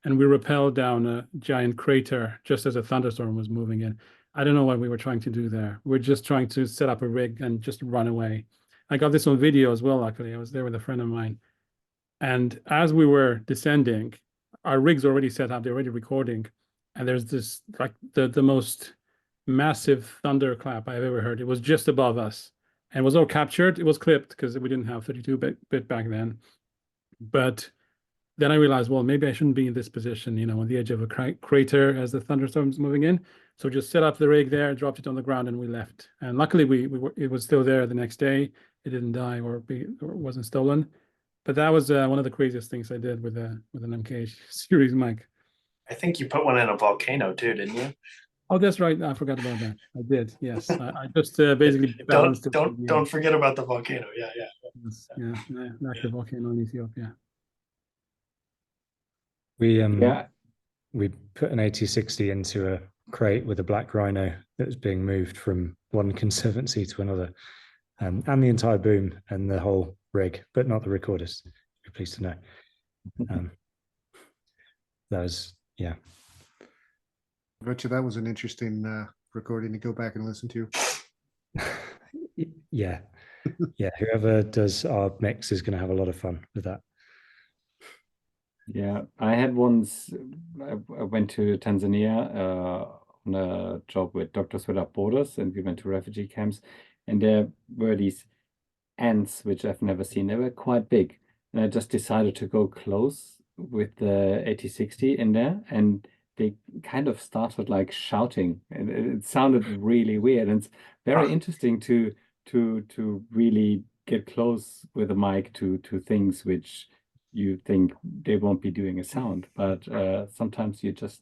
and we rappelled down a giant crater just as a thunderstorm was moving in. I don't know what we were trying to do there. We're just trying to set up a rig and just run away. I got this on video as well, luckily. I was there with a friend of mine. And as we were descending, our rig's already set up, they're already recording. And there's this, like the most massive thunderclap I've ever heard. It was just above us and was all captured. It was clipped because we didn't have 32-bit back then. But then I realized, well, maybe I shouldn't be in this position, on the edge of a crater as the thunderstorm's moving in. So just set up the rig there, dropped it on the ground, and we left. And luckily, it was still there the next day. It didn't die or wasn't stolen. But that was one of the craziest things I did with an MKH series mic. I think you put one in a volcano too, didn't you? Oh, that's right. I forgot about that. I did. Yes, I just basically balanced it. Don't forget about the volcano. Yeah. Yes, yeah, an active volcano in Ethiopia. We put an 8060 into a crate with a black rhino that was being moved from one conservancy to another, and the entire boom and the whole rig, but not the recordist. You're pleased to know. That was, yeah. I bet you that was an interesting recording to go back and listen to. Yeah. Whoever does our mix is going to have a lot of fun with that. Yeah, I had once, I went to Tanzania on a job with Doctors Without Borders, and we went to refugee camps, and there were these ants, which I've never seen. They were quite big, and I just decided to go close with the 8060 in there, and they kind of started like shouting, and it sounded really weird. And it's very interesting to really get close with a mic to things which you think they won't be doing a sound, but sometimes you just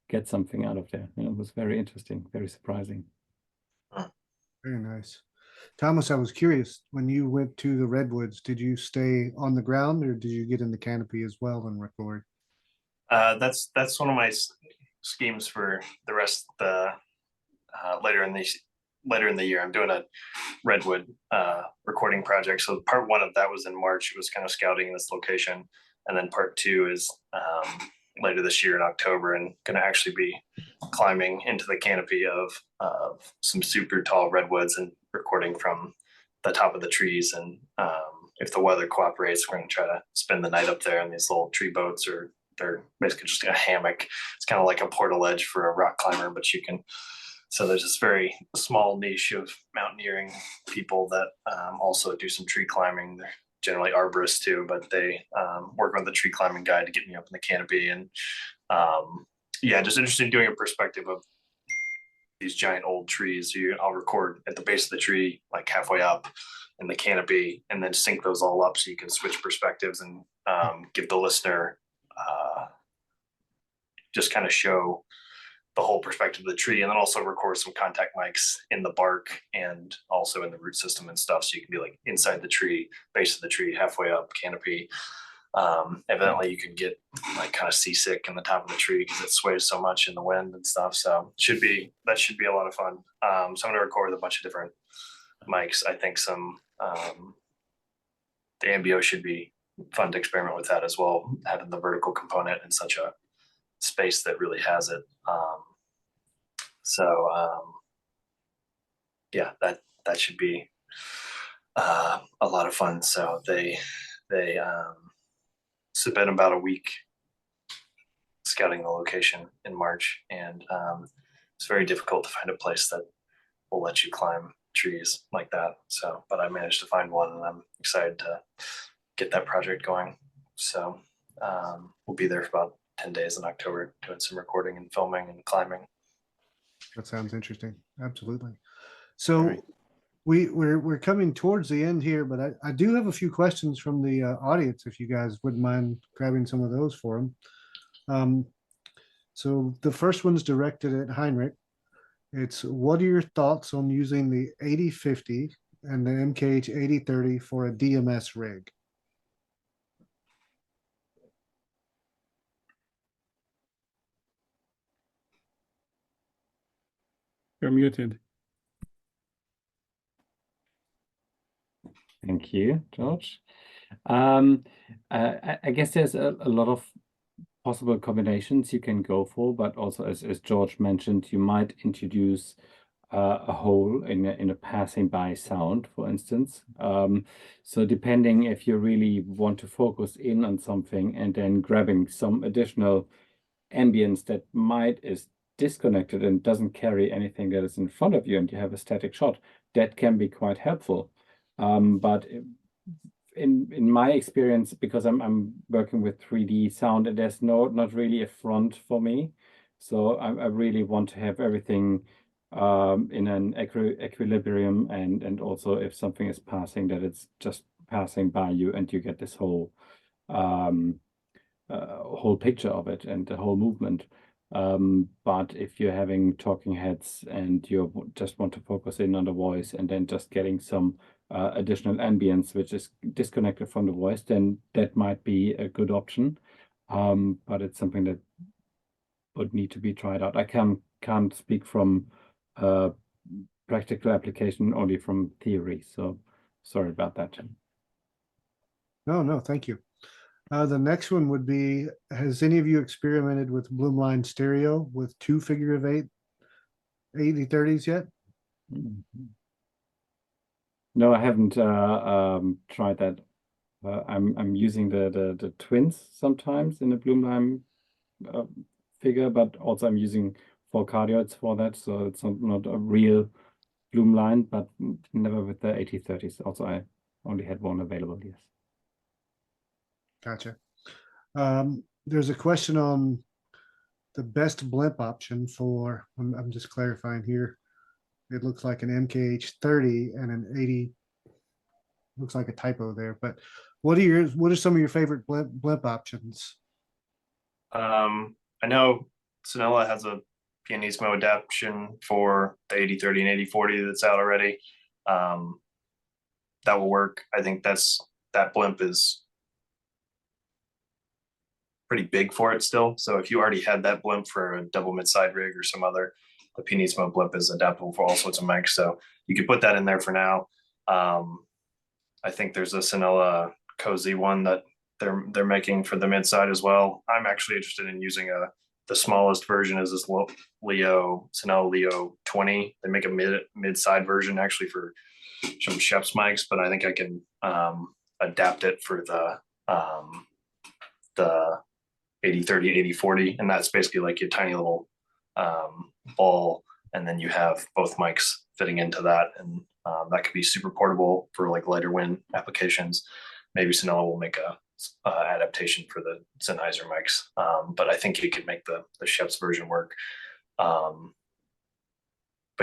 get something out of there. It was very interesting, very surprising. Very nice. Thomas, I was curious, when you went to the Redwoods, did you stay on the ground or did you get in the canopy as well and record? That's one of my schemes for the rest of the later in the year. I'm doing a Redwood recording project. So part one of that was in March. It was kind of scouting this location. And then part two is later this year in October, and going to actually be climbing into the canopy of some super tall redwoods and recording from the top of the trees. And if the weather cooperates, we're going to try to spend the night up there in these little tree boats, or they're basically just a hammock. It's kind of like a portal edge for a rock climber, but you can. So there's this very small niche of mountaineering people that also do some tree climbing. They're generally arborists too, but they work with the tree climbing guide to get me up in the canopy. And just interested in doing a perspective of these giant old trees. I'll record at the base of the tree, like halfway up in the canopy, and then sync those all up so you can switch perspectives and give the listener just kind of show the whole perspective of the tree, and then also record some contact mics in the bark and also in the root system and stuff. So you can be like inside the tree, base of the tree, halfway up, canopy. Evidently you can get like kind of seasick in the top of the tree because it sways so much in the wind and stuff. So that should be a lot of fun. So I'm gonna record with a bunch of different mics. I think the MBO should be fun to experiment with that as well, having the vertical component in such a space that really has it. Yeah, that should be a lot of fun. So they spent about a week scouting the location in March, and it's very difficult to find a place that will let you climb trees like that. So, but I managed to find one, and I'm excited to get that project going. So we'll be there for about 10 days in October doing some recording and filming and climbing. That sounds interesting. Absolutely. So we're coming towards the end here, but I do have a few questions from the audience, if you guys wouldn't mind grabbing some of those for them. So the first one's directed at Henrik. It's, what are your thoughts on using the 8050 and the MKH 8030 for a DMS rig? You're muted. Thank you, George. I guess there's a lot of possible combinations you can go for, but also as George mentioned, you might introduce a hole in a passing by sound, for instance. So depending if you really want to focus in on something and then grabbing some additional ambience that is disconnected and doesn't carry anything that is in front of you, and you have a static shot, that can be quite helpful. But in my experience, because I'm working with 3D sound, and there's not really a front for me, so I really want to have everything in an equilibrium, and also if something is passing, that it's just passing by you and you get this whole whole picture of it and the whole movement. But if you're having talking heads and you just want to focus in on the voice and then just getting some additional ambience which is disconnected from the voice, then that might be a good option. But it's something that would need to be tried out. I can't speak from practical application, only from theory, so sorry about that. No, thank you. The next one would be, has any of you experimented with Blumlein stereo with 2 figure of 8 8030s yet? No, I haven't tried that. I'm using the twins sometimes in the Blumlein figure, but also I'm using 4 cardioids for that, so it's not a real Blumlein, but never with the 8030s. Also, I only had one available, yes. Gotcha. There's a question on the best blimp option for, I'm just clarifying here. It looks like an MKH 30 and an 80, looks like a typo there, but what are some of your favorite blimp options? I know Sonella has a Pianismo adaptation for the 8030 and 8040 that's out already. That will work. I think that blimp is pretty big for it still. So if you already had that blimp for a double mid-side rig or some other, the Pianismo blimp is adaptable for all sorts of mics. So you could put that in there for now. I think there's a Sonella Cozy one that they're making for the mid-side as well. I'm actually interested in using the smallest version is this Sonella Leo 20. They make a mid-side version actually for some Chef's mics, but I think I can adapt it for the 8030, 8040, and that's basically like your tiny little ball, and then you have both mics fitting into that, and that could be super portable for like lighter wind applications. Maybe Sonella will make a adaptation for the Sennheiser mics, but I think you could make the Chef's version work. But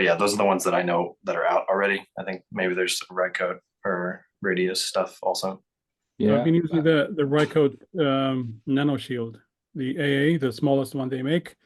yeah, those are the ones that I know that are out already. I think maybe there's some Rycote or Radius stuff also. Yeah, I've been using the Rycote Nano Shield, the AA, the smallest one they make.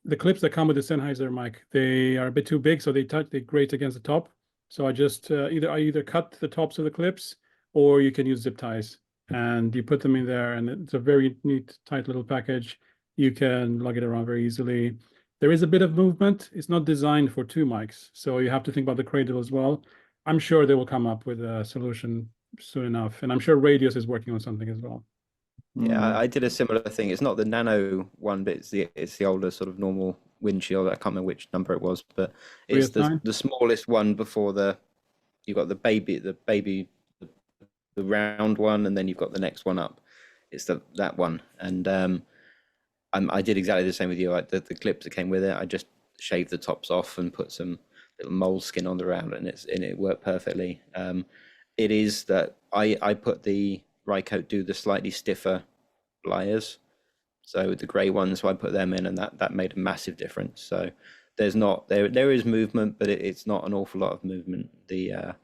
The clips that come with the Sennheiser mic, they are a bit too big, so they grate against the top. So I just either cut the tops of the clips, or you can use zip ties, and you put them in there, and it's a very neat, tight little package. You can lug it around very easily. There is a bit of movement. It's not designed for 2 mics, so you have to think about the cradle as well. I'm sure they will come up with a solution soon enough, and I'm sure Radius is working on something as well. Yeah, I did a similar thing. It's not the nano one, but it's the older sort of normal windshield. I can't remember which number it was, but it's the smallest one before you've got the round one, and then you've got the next one up. It's that one, and I did exactly the same with you. The clips that came with it, I just shaved the tops off and put some little moleskin on the round, and it worked perfectly. It is that I put the Rycote do the slightly stiffer pliers, so the grey ones. So I put them in, and that made a massive difference. So there is movement, but it's not an awful lot of movement. The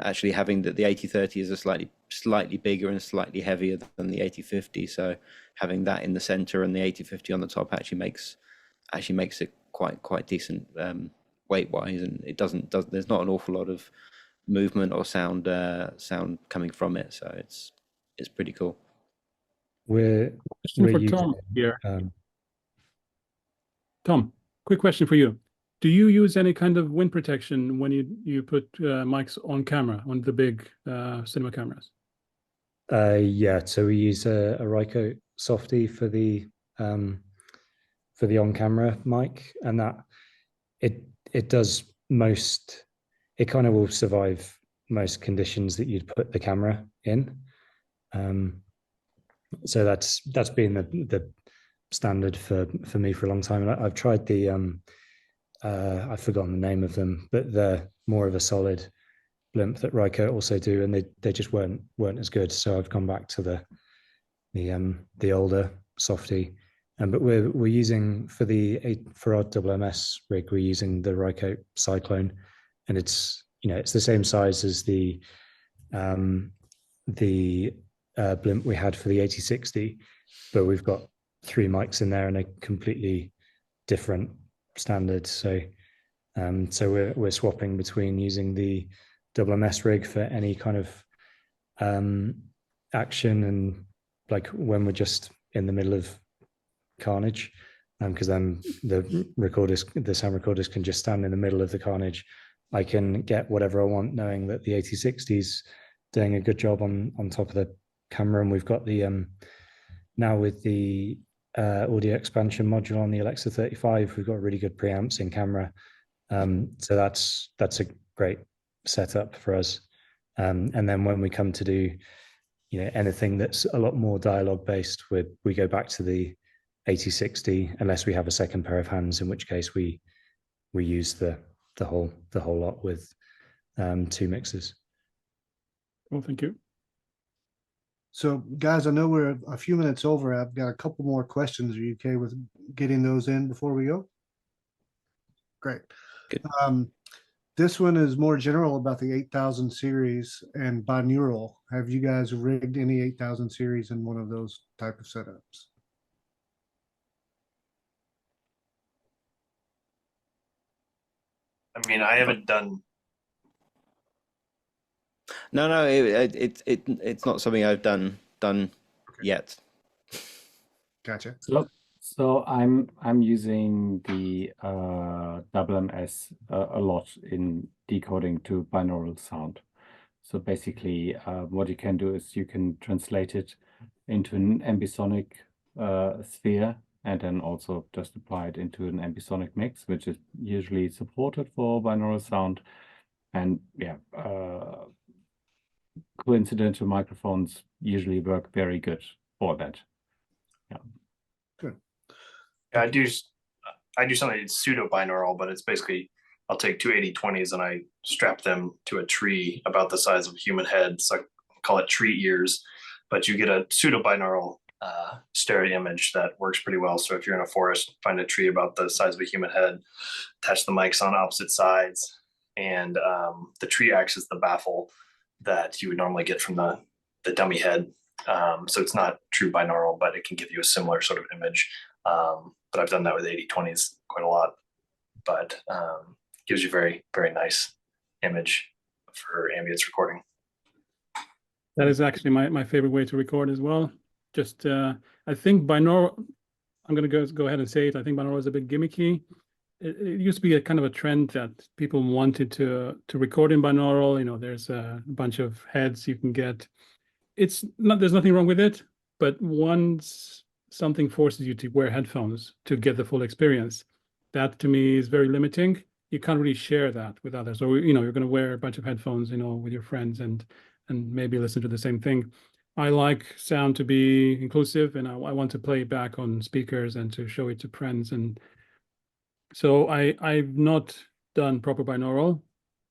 actually having the 8030 is a slightly bigger and slightly heavier than the 8050. So having that in the center and the 8050 on the top actually makes it quite decent weight wise, and there's not an awful lot of movement or sound coming from it. So it's pretty cool. We're For using, Tom here. Tom, quick question for you. Do you use any kind of wind protection when you put mics on camera, on the big cinema cameras? Yeah, so we use a Rycote softy for the on-camera mic, and that it does most. It kind of will survive most conditions that you'd put the camera in. So that's been the standard for me for a long time. And I've tried the I've forgotten the name of them, but they're more of a solid blimp that Rycote also do, and they just weren't as good. So I've gone back to the older softy. But we're using for our WMS rig, we're using the Rycote Cyclone, and it's the same size as the blimp we had for the 8060, but we've got 3 mics in there and a completely different standard. So we're swapping between using the WMS rig for any kind of action, and like when we're just in the middle of carnage, because then the sound recorders can just stand in the middle of the carnage. I can get whatever I want, knowing that the 8060's doing a good job on top of the camera, and we've got the now with the audio expansion module on the Alexa 35, we've got really good preamps in camera. So that's a great setup for us. And then when we come to do anything that's a lot more dialogue based, we go back to the 8060, unless we have a second pair of hands, in which case we use the whole lot with 2 mixers. Well, thank you. So, guys, I know we're a few minutes over. I've got a couple more questions. Are you okay with getting those in before we go? Great. Good. This one is more general about the 8000 series and binaural. Have you guys rigged any 8000 series in one of those type of setups? I mean, I haven't done. No, it's not something I've done yet. Gotcha. So I'm using the WMS a lot in decoding to binaural sound. So basically, what you can do is you can translate it into an ambisonic sphere, and then also just apply it into an ambisonic mix, which is usually supported for binaural sound. And yeah, coincidental microphones usually work very good for that. Yeah. Good. Yeah, I do something that's pseudo binaural, but it's basically I'll take 2 8020s and I strap them to a tree about the size of a human head. So I call it tree ears, but you get a pseudo binaural stereo image that works pretty well. So if you're in a forest, find a tree about the size of a human head, attach the mics on opposite sides, and the tree acts as the baffle that you would normally get from the dummy head. So it's not true binaural, but it can give you a similar sort of image. But I've done that with 8020s quite a lot, but gives you very, very nice image for ambience recording. That is actually my favorite way to record as well. Just I think binaural. I'm going to go ahead and say it. I think binaural is a bit gimmicky. It used to be a kind of a trend that people wanted to record in binaural. You know, there's a bunch of heads you can get. It's not. There's nothing wrong with it, but once something forces you to wear headphones to get the full experience, that to me is very limiting. You can't really share that with others. Or you know, you're going to wear a bunch of headphones, you know, with your friends and maybe listen to the same thing. I like sound to be inclusive, and I want to play back on speakers and to show it to friends. And so I've not done proper binaural.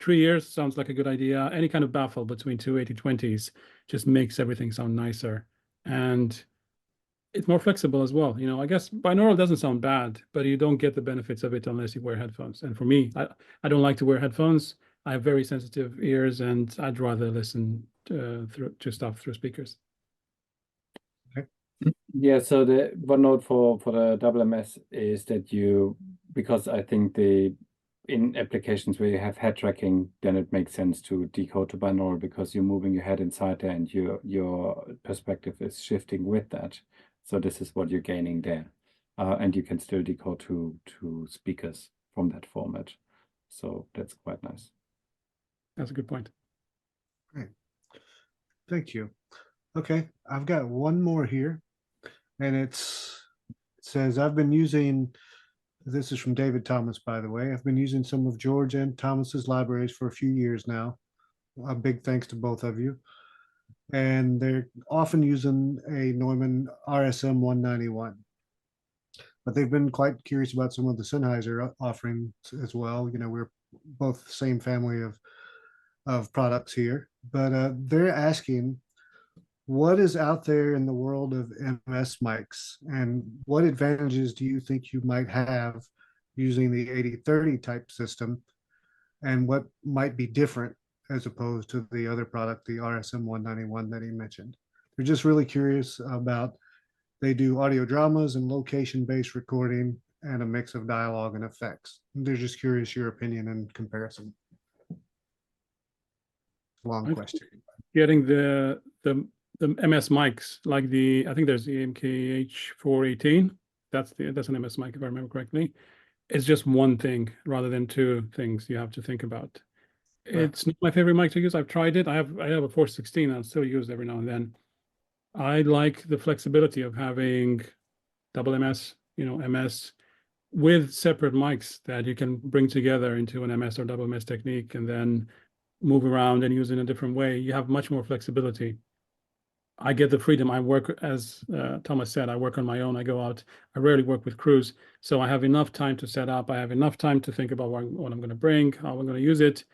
3 years sounds like a good idea. Any kind of baffle between two 8020s just makes everything sound nicer. And it's more flexible as well. You know, I guess binaural doesn't sound bad, but you don't get the benefits of it unless you wear headphones. And for me, I don't like to wear headphones. I have very sensitive ears, and I'd rather listen to stuff through speakers. Yeah, so the one note for the WMS is that because I think in applications where you have head tracking, then it makes sense to decode to binaural because you're moving your head inside there and your perspective is shifting with that. So this is what you're gaining there. And you can still decode to speakers from that format. So that's quite nice. That's a good point. Great. Thank you. Okay, I've got one more here, and it says, I've been using, this is from David Thomas, by the way. I've been using some of George and Thomas's libraries for a few years now. A big thanks to both of you. And they're often using a Neumann RSM 191. But they've been quite curious about some of the Sennheiser offerings as well. You know, we're both the same family of products here. But they're asking, what is out there in the world of MS mics, and what advantages do you think you might have using the 8030 type system, and what might be different as opposed to the other product, the RSM 191 that he mentioned? They're just really curious about, they do audio dramas and location-based recording and a mix of dialogue and effects. They're just curious your opinion and comparison. Long question. Getting the MS mics, like I think there's the MKH 418. That's an MS mic if I remember correctly. It's just one thing rather than two things you have to think about. It's not my favorite mic to use. I've tried it. I have a 416. I still use it every now and then. I like the flexibility of having double MS, you know, MS with separate mics that you can bring together into an MS or double MS technique and then move around and use in a different way. You have much more flexibility. I get the freedom. I work, as Thomas said, I work on my own. I go out. I rarely work with crews. So I have enough time to set up. I have enough time to think about what I'm going to bring, how I'm going to use it.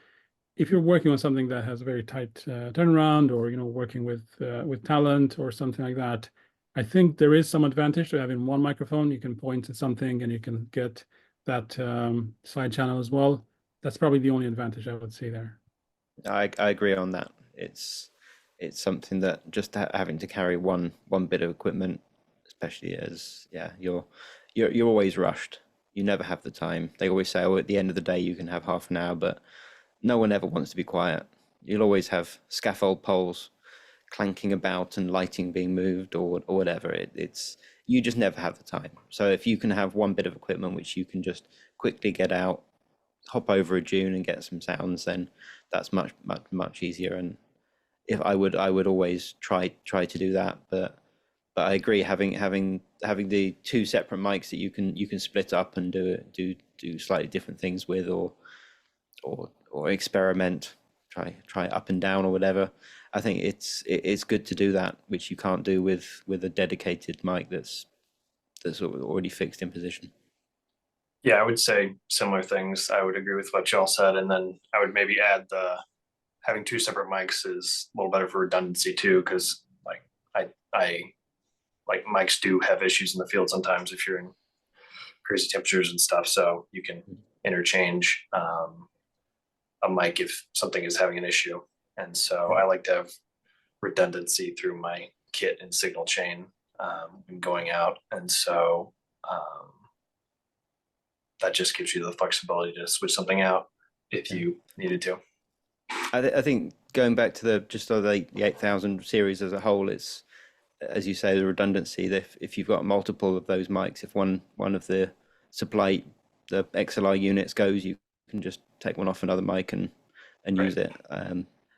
If you're working on something that has a very tight turnaround, or, you know, working with talent or something like that, I think there is some advantage to having one microphone. You can point at something and you can get that side channel as well. That's probably the only advantage I would see there. I agree on that. It's something that just having to carry one bit of equipment, especially as you're always rushed. You never have the time. They always say, oh, at the end of the day you can have half an hour, but no one ever wants to be quiet. You'll always have scaffold poles clanking about and lighting being moved or whatever. It's you just never have the time. So if you can have one bit of equipment which you can just quickly get out, hop over a dune and get some sounds, then that's much easier. And if I would always try to do that, but I agree, having the two separate mics that you can split up and do slightly different things with, or experiment, try up and down or whatever. I think it's good to do that, which you can't do with a dedicated mic that's already fixed in position. Yeah, I would say similar things. I would agree with what y'all said, and then I would maybe add having two separate mics is a little better for redundancy too, because I like mics do have issues in the field sometimes if you're in crazy temperatures and stuff. So you can interchange a mic if something is having an issue. And so I like to have redundancy through my kit and signal chain and going out. And so that just gives you the flexibility to switch something out if you needed to. I think going back to the 8000 series as a whole, it's, as you say, the redundancy. That if you've got multiple of those mics, if one of the the XLR units goes, you can just take one off another mic and use it.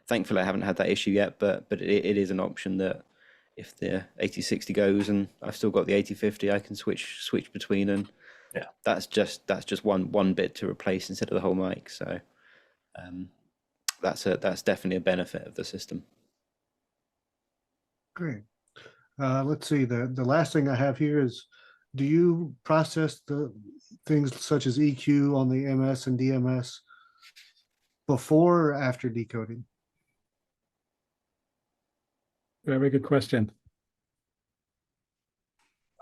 Thankfully, I haven't had that issue yet, but it is an option that if the 8060 goes and I've still got the 8050, I can switch between, and that's just one bit to replace instead of the whole mic. So that's definitely a benefit of the system. Great. Let's see. The last thing I have here is, do you process the things such as EQ on the MS and DMS before or after decoding? Very good question.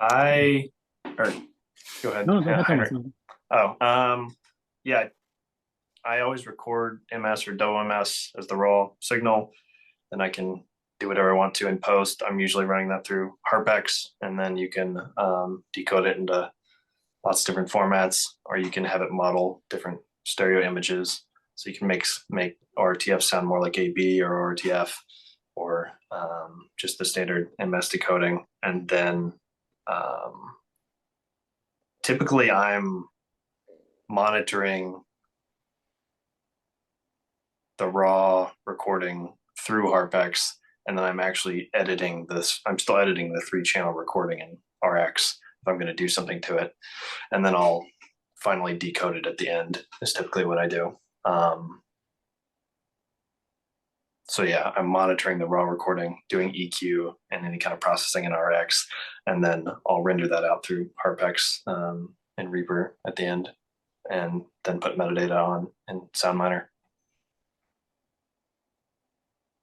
Go ahead. No, go ahead, Thomas. Yeah, I always record MS or DOMS as the raw signal, then I can do whatever I want to in post. I'm usually running that through HarpX, and then you can decode it into lots of different formats, or you can have it model different stereo images. So you can make RTF sound more like AB or RTF, or just the standard MS decoding. And then typically I'm monitoring the raw recording through HarpX, and then I'm actually editing this. I'm still editing the 3-channel recording in RX if I'm going to do something to it, and then I'll finally decode it at the end. Is typically what I do. So yeah, I'm monitoring the raw recording, doing EQ and any kind of processing in RX, and then I'll render that out through HarpX and Reaper at the end, and then put metadata on in SoundMiner.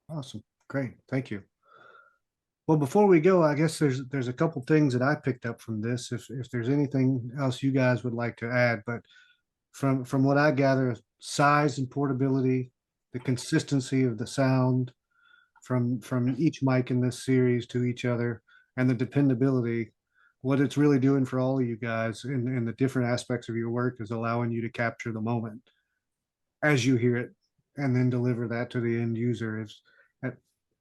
Awesome. Great. Thank you. Well, before we go, I guess there's a couple things that I picked up from this. If there's anything else you guys would like to add, but from what I gather, size and portability, the consistency of the sound from each mic in this series to each other, and the dependability, what it's really doing for all of you guys in the different aspects of your work is allowing you to capture the moment as you hear it and then deliver that to the end user.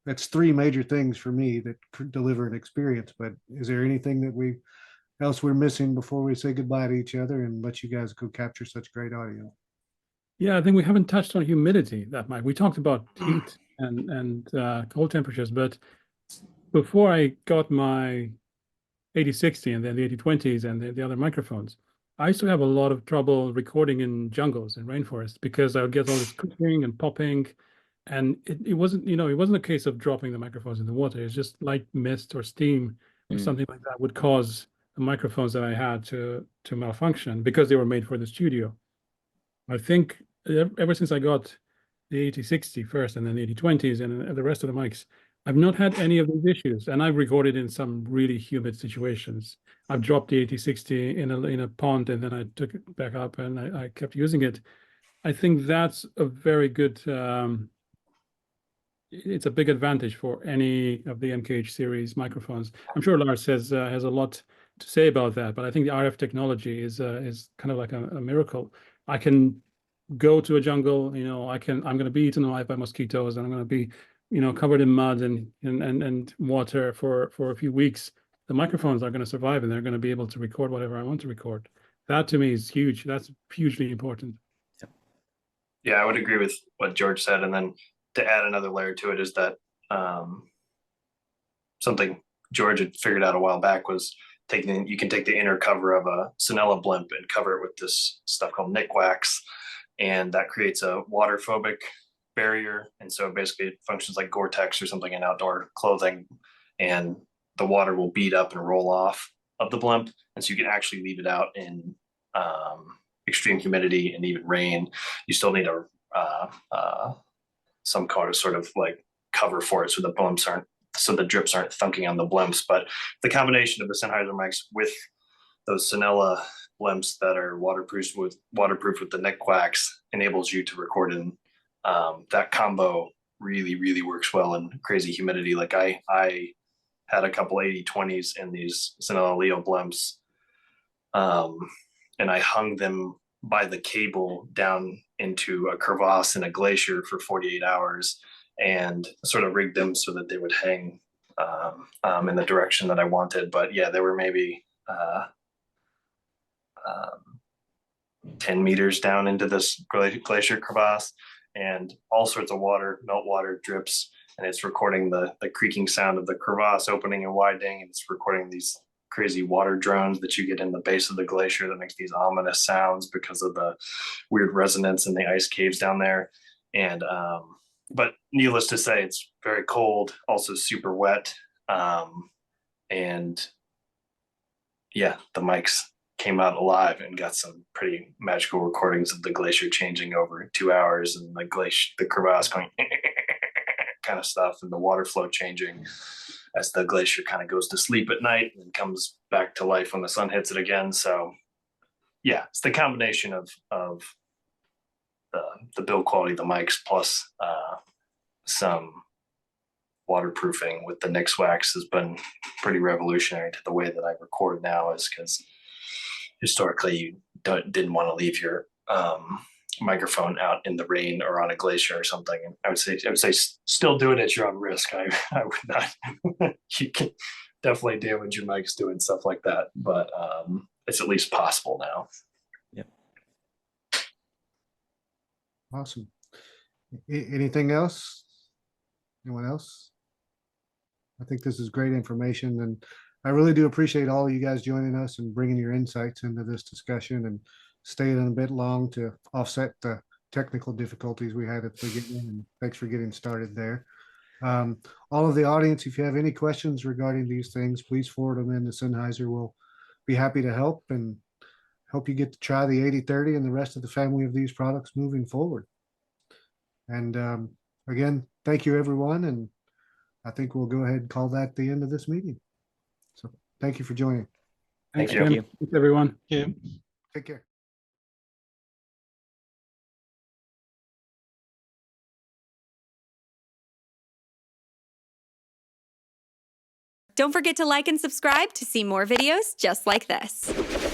That's 3 major things for me that deliver an experience. But is there anything that we're missing before we say goodbye to each other and let you guys go capture such great audio? Yeah, I think we haven't touched on humidity that much. We talked about heat and cold temperatures, but before I got my 8060 and then the 8020s and the other microphones, I used to have a lot of trouble recording in jungles and rainforests because I would get all this clicking and popping, and it wasn't, it wasn't a case of dropping the microphones in the water. It's just light mist or steam or something like that would cause the microphones that I had to malfunction because they were made for the studio. I think ever since I got the 8060 first and then the 8020s and the rest of the mics, I've not had any of these issues, and I've recorded in some really humid situations. I've dropped the 8060 in a pond, and then I took it back up, and I kept using it. I think that's a very good. It's a big advantage for any of the MKH series microphones. I'm sure Lars has a lot to say about that, but I think the RF technology is kind of like a miracle. I can go to a jungle, I'm going to be eaten alive by mosquitoes, and I'm going to be, covered in mud and water for a few weeks. The microphones are going to survive, and they're going to be able to record whatever I want to record. That to me is huge. That's hugely important. Yeah, I would agree with what George said. And then to add another layer to it is that something George had figured out a while back was you can take the inner cover of a Sennheiser blimp and cover it with this stuff called Nick wax, and that creates a water phobic barrier. And so basically it functions like Gore-Tex or something in outdoor clothing, and the water will bead up and roll off of the blimp. And so you can actually leave it out in extreme humidity and even rain. You still need some kind of sort of like cover for it so the drips aren't thunking on the blimps. But the combination of the Sennheiser mics with those Sennheiser blimps that are waterproof with the Nick wax enables you to record in that combo. Really, really works well in crazy humidity. Like I had a couple 8020s in these Sennheiser Leo blimps, and I hung them by the cable down into a crevasse in a glacier for 48 hours and sort of rigged them so that they would hang in the direction that I wanted. But yeah, there were maybe 10 meters down into this glacier crevasse, and all sorts of water, meltwater drips, and it's recording the creaking sound of the crevasse opening and widening, and it's recording these crazy water drones that you get in the base of the glacier that makes these ominous sounds because of the weird resonance in the ice caves down there. And but needless to say, it's very cold, also super wet, and yeah, the mics came out alive and got some pretty magical recordings of the glacier changing over 2 hours, and the crevasse going kind of stuff, and the water flow changing as the glacier kind of goes to sleep at night and comes back to life when the sun hits it again. So yeah, it's the combination of the build quality of the mics plus some waterproofing with the Nix wax has been pretty revolutionary to the way that I record now, is because historically you didn't want to leave your microphone out in the rain or on a glacier or something. And I would say still do it at your own risk. I would not. You can definitely damage your mics doing stuff like that, but it's at least possible now. Yep. Awesome. Anything else? Anyone else? I think this is great information, and I really do appreciate all of you guys joining us and bringing your insights into this discussion and staying a bit long to offset the technical difficulties we had at the beginning. And thanks for getting started there. All of the audience, if you have any questions regarding these things, please forward them in to Sennheiser. We'll be happy to help and hope you get to try the 8030 and the rest of the family of these products moving forward. And again, thank you, everyone. And I think we'll go ahead and call that the end of this meeting. So thank you for joining. Thanks, Thank Tim. you. Thanks, everyone. Yeah. Take care. Don't forget to like and subscribe to see more videos just like this.